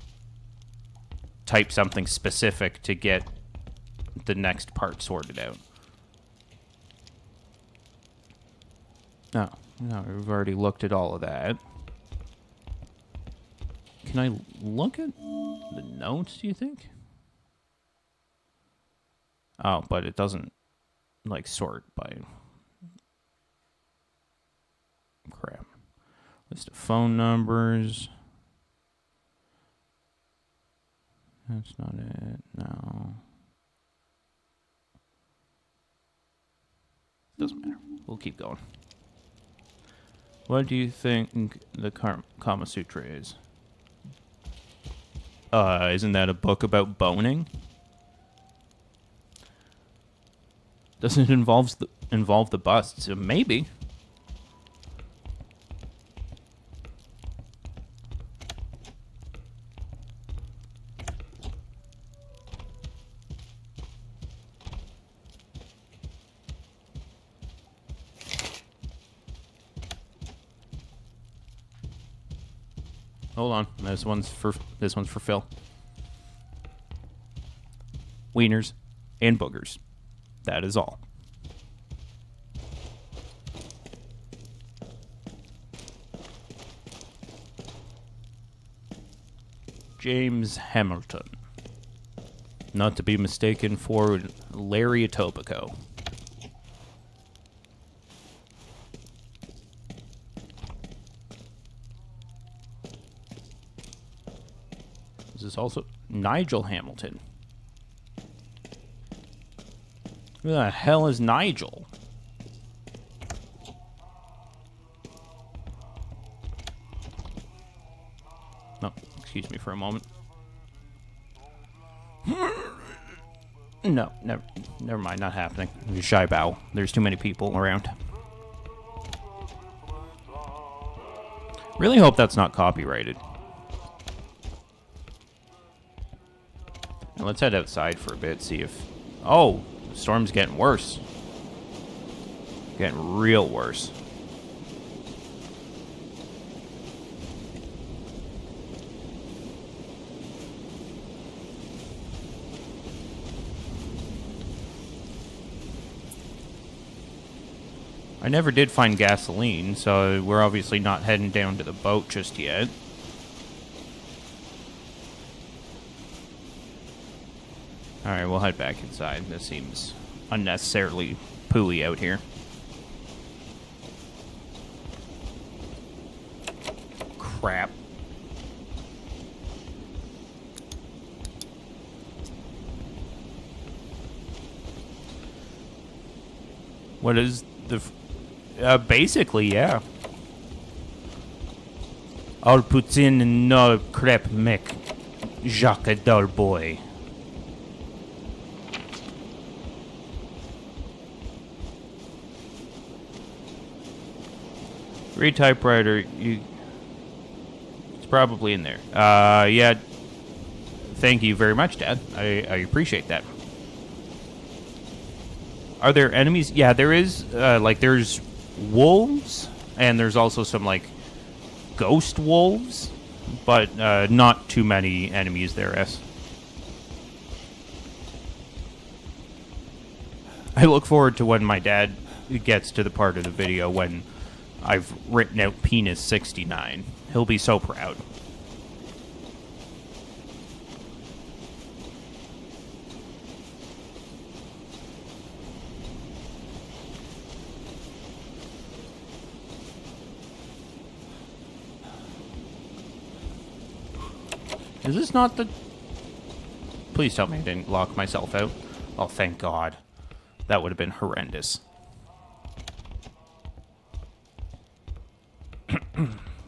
type something specific to get the next part sorted out. No, we've already looked at all of that. Can I look at the notes, do you think? Oh, but it doesn't, like, sort by... crap. List of phone numbers. That's not it. No. Doesn't matter. We'll keep going. What do you think the Kama Sutra is? Isn't that a book about boning? Doesn't it involve the busts? Maybe. Hold on. This one's for Phil. Wieners and boogers. That is all. James Hamilton. Not to be mistaken for Larry Etobicoke. This is also Nigel Hamilton. Who the hell is Nigel? No, excuse me for a moment. No, never mind, not happening. Shy bow. There's too many people around. Really hope that's not copyrighted. Now let's head outside for a bit, see if... Oh, the storm's getting worse. Getting real worse. I never did find gasoline, so we're obviously not heading down to the boat just yet. Alright, we'll head back inside. This seems unnecessarily pooey out here. Crap. What is the... basically, yeah. All puts in no crap mec. Jacques Adore boy. Read typewriter, it's probably in there. Yeah. Thank you very much, Dad. I appreciate that. Are there enemies? Yeah, there is, there's wolves, and there's also some, ghost wolves, but, not too many enemies there, S. I look forward to when my dad gets to the part of the video when I've written out penis 69. He'll be so proud. Is this not the... Please tell me I didn't lock myself out. Oh, thank God. That would have been horrendous.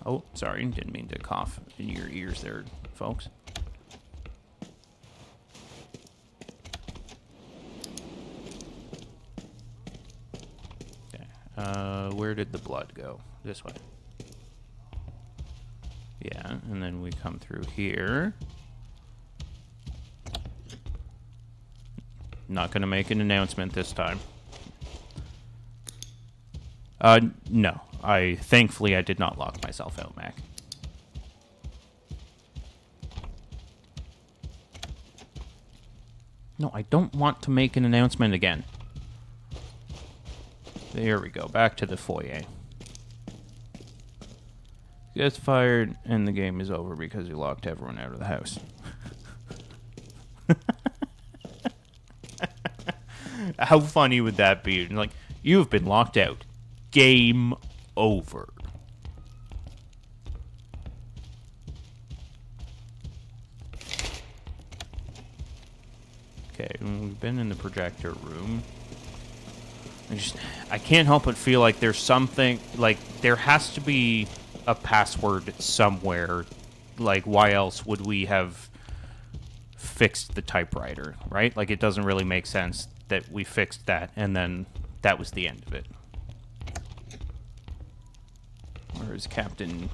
Oh, sorry. Didn't mean to cough in your ears there, folks. Okay. Where did the blood go? This way. Yeah, and then we come through here. Not gonna make an announcement this time. No. Thankfully, I did not lock myself out, Mac. No, I don't want to make an announcement again. There we go. Back to the foyer. Gets fired, and the game is over because he locked everyone out of the house. How funny would that be? Like, you've been locked out. Game over. Okay, we've been in the projector room. I can't help but feel like there's something, like, there has to be a password somewhere. Like, why else would we have fixed the typewriter, right? Like, it doesn't really make sense that we fixed that and then that was the end of it. Where is Captain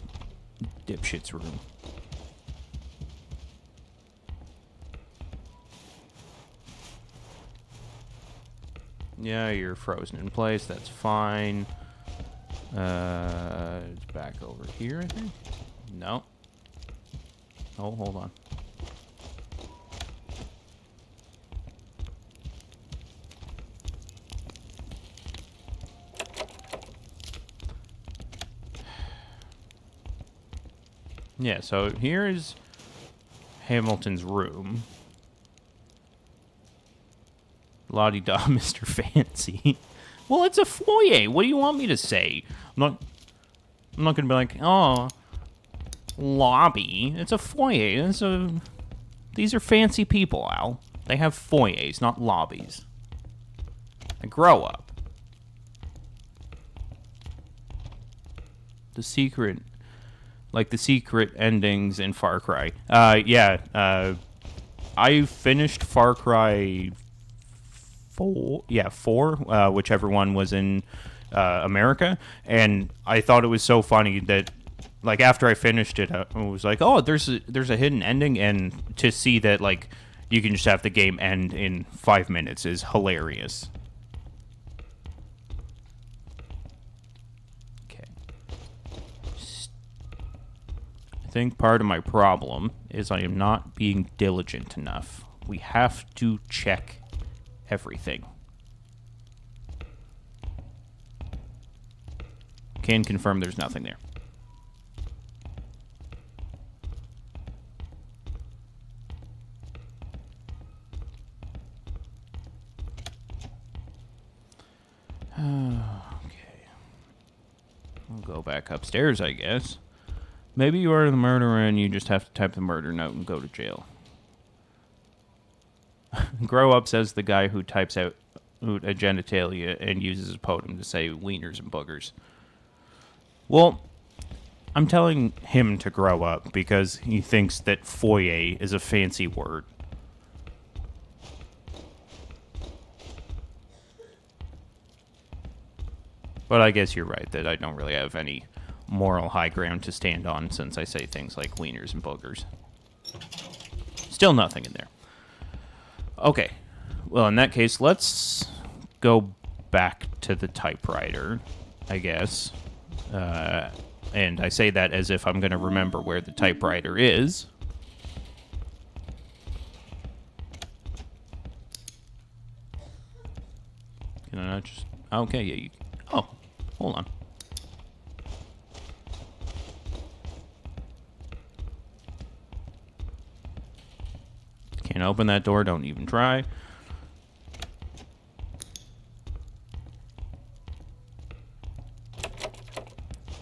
Dipshit's room? Yeah, you're frozen in place. That's fine. It's back over here, I think. No. Oh, hold on. Yeah, so here's Hamilton's room. La-di-da, Mr. Fancy. Well, it's a foyer. What do you want me to say? I'm not gonna be like, oh, lobby. It's a foyer. These are fancy people, Al. They have foyers, not lobbies. Grow up. The secret, like the secret endings in Far Cry. I finished Far Cry 4, whichever one was in America, and I thought it was so funny that, like, after I finished it, I was like, oh, there's a hidden ending, and to see that, like, you can just have the game end in 5 minutes is hilarious. Okay. I think part of my problem is I am not being diligent enough. We have to check everything. Can confirm there's nothing there. Okay. We'll go back upstairs, I guess. Maybe you are the murderer and you just have to type the murder note and go to jail. Grow up, says the guy who types out a genitalia and uses a podium to say wieners and boogers. Well, I'm telling him to grow up because he thinks that foyer is a fancy word. But I guess you're right that I don't really have any moral high ground to stand on since I say things like wieners and boogers. Still nothing in there. Okay. Well, in that case, let's go back to the typewriter, I guess. And I say that as if I'm going to remember where the typewriter is. Can I not just... Okay, yeah, you... Oh, hold on. Can't open that door, don't even try.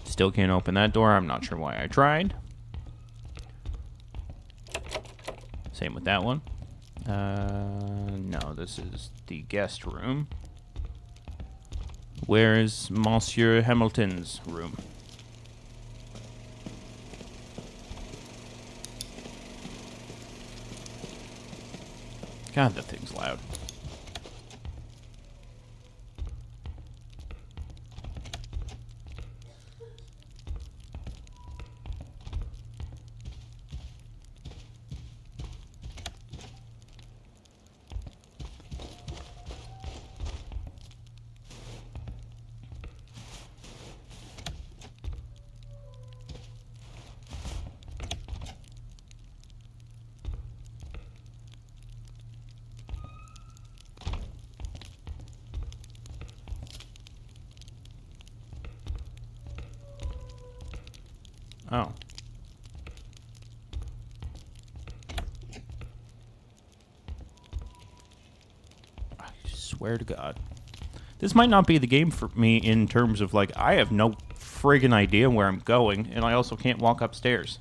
Still can't open that door, I'm not sure why I tried. Same with that one. No, this is the guest room. Where is Monsieur Hamilton's room? God, that thing's loud. Oh. I swear to God. This might not be the game for me in terms of, like, I have no friggin' idea where I'm going, and I also can't walk upstairs.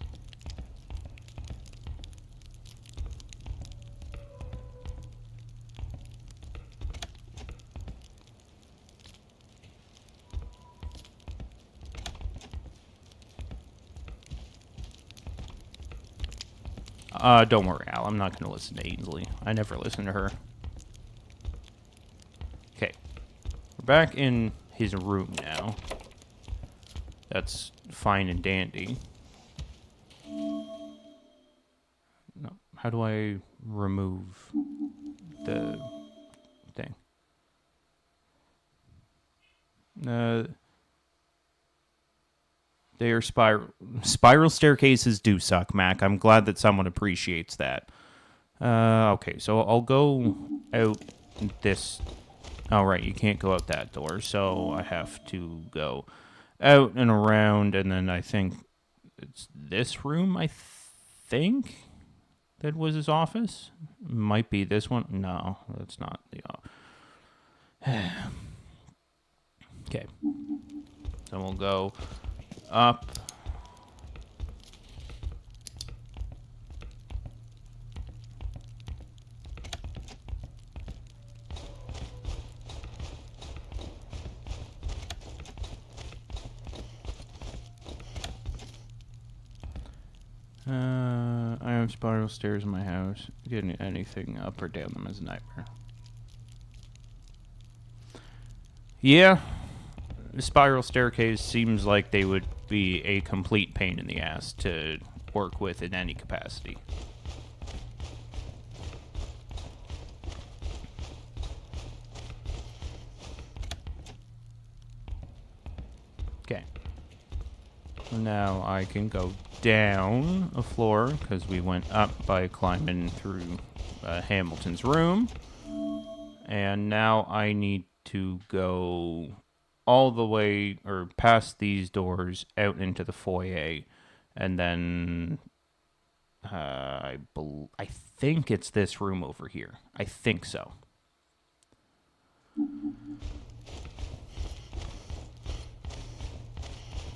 Don't worry, Al. I'm not going to listen to Ainsley. I never listen to her. Okay. We're back in his room now. That's fine and dandy. No. How do I remove the thing? They are spiral staircases do suck, Mac. I'm glad that someone appreciates that. Okay, so I'll go out this... Oh, right, you can't go out that door, so I have to go out and around, and then I think it's this room, I think, that was his office? Might be this one. No, that's not the... Okay. So we'll go... up. 5 spiral stairs in my house. Getting anything up or down them is a nightmare. Yeah, the spiral staircase seems like they would be a complete pain in the ass to work with in any capacity. Okay. Now I can go down a floor because we went up by climbing through Hamilton's room. And now I need to go all the way or past these doors out into the foyer. And then I think it's this room over here. I think so.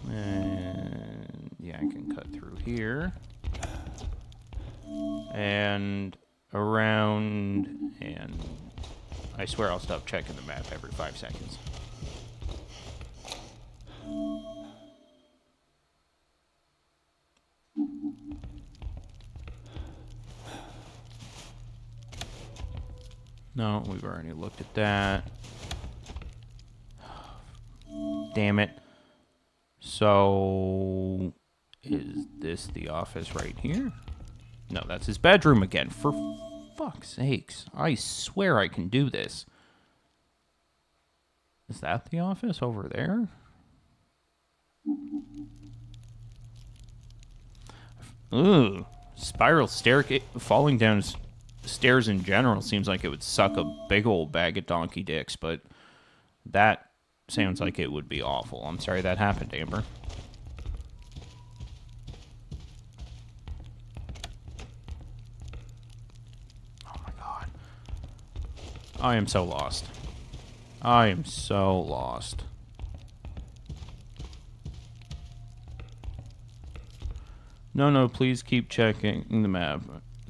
And yeah, I can cut through here. And around, and I swear I'll stop checking the map every 5 seconds. No, we've already looked at that. Damn it. So, is this the office right here? No, that's his bedroom again. For fuck's sakes. I swear I can do this. Is that the office over there? Ooh. Spiral staircase. Falling down stairs in general seems like it would suck a big old bag of donkey dicks, but that sounds like it would be awful. I'm sorry that happened, Amber. Oh my god. I am so lost. I am so lost. No, please keep checking the map.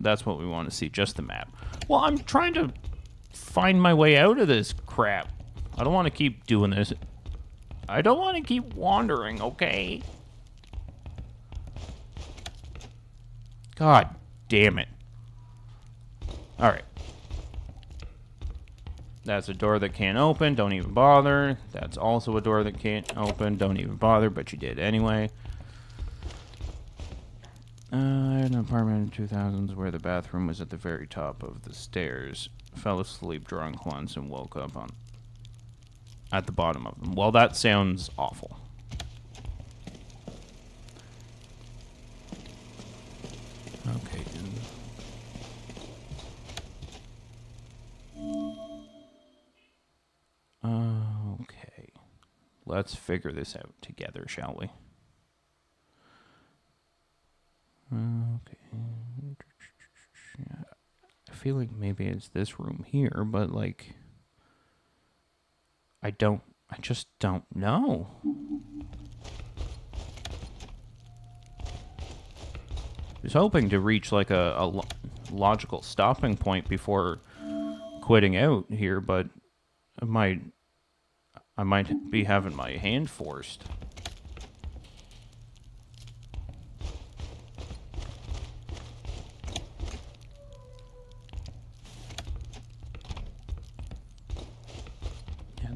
That's what we want to see, just the map. Well, I'm trying to find my way out of this crap. I don't want to keep doing this. I don't want to keep wandering, okay? God damn it. Alright. That's a door that can't open. Don't even bother. That's also a door that can't open. Don't even bother, but you did anyway. I had an apartment in the 2000s where the bathroom was at the very top of the stairs. Fell asleep drunk once and woke up at the bottom of them. Well, that sounds awful. Okay, okay. Let's figure this out together, shall we? Okay. I feel like maybe it's this room here, but like I just don't know. I was hoping to reach like a logical stopping point before quitting out here, but I might be having my hand forced.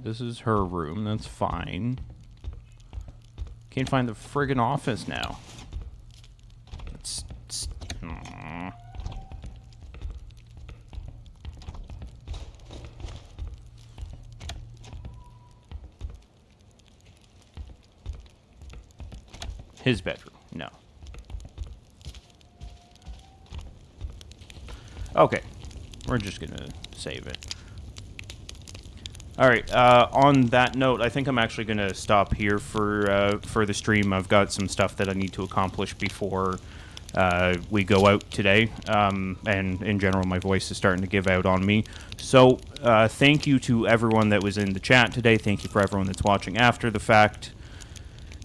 This is her room. That's fine. Can't find the friggin' office now. It's his bedroom. No. Okay. We're just gonna save it. All right. On that note, I think I'm actually going to stop here for the stream. I've got some stuff that I need to accomplish before we go out today. And in general, my voice is starting to give out on me. So thank you to everyone that was in the chat today. Thank you for everyone that's watching after the fact.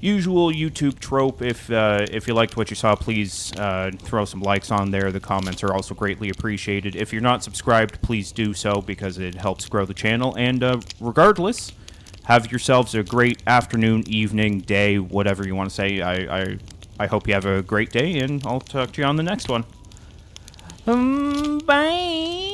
Usual YouTube trope. If you liked what you saw, please throw some likes on there. The comments are also greatly appreciated. If you're not subscribed, please do so because it helps grow the channel. And regardless, have yourselves a great afternoon, evening, day, whatever you want to say. I hope you have a great day, and I'll talk to you on the next one. Bye.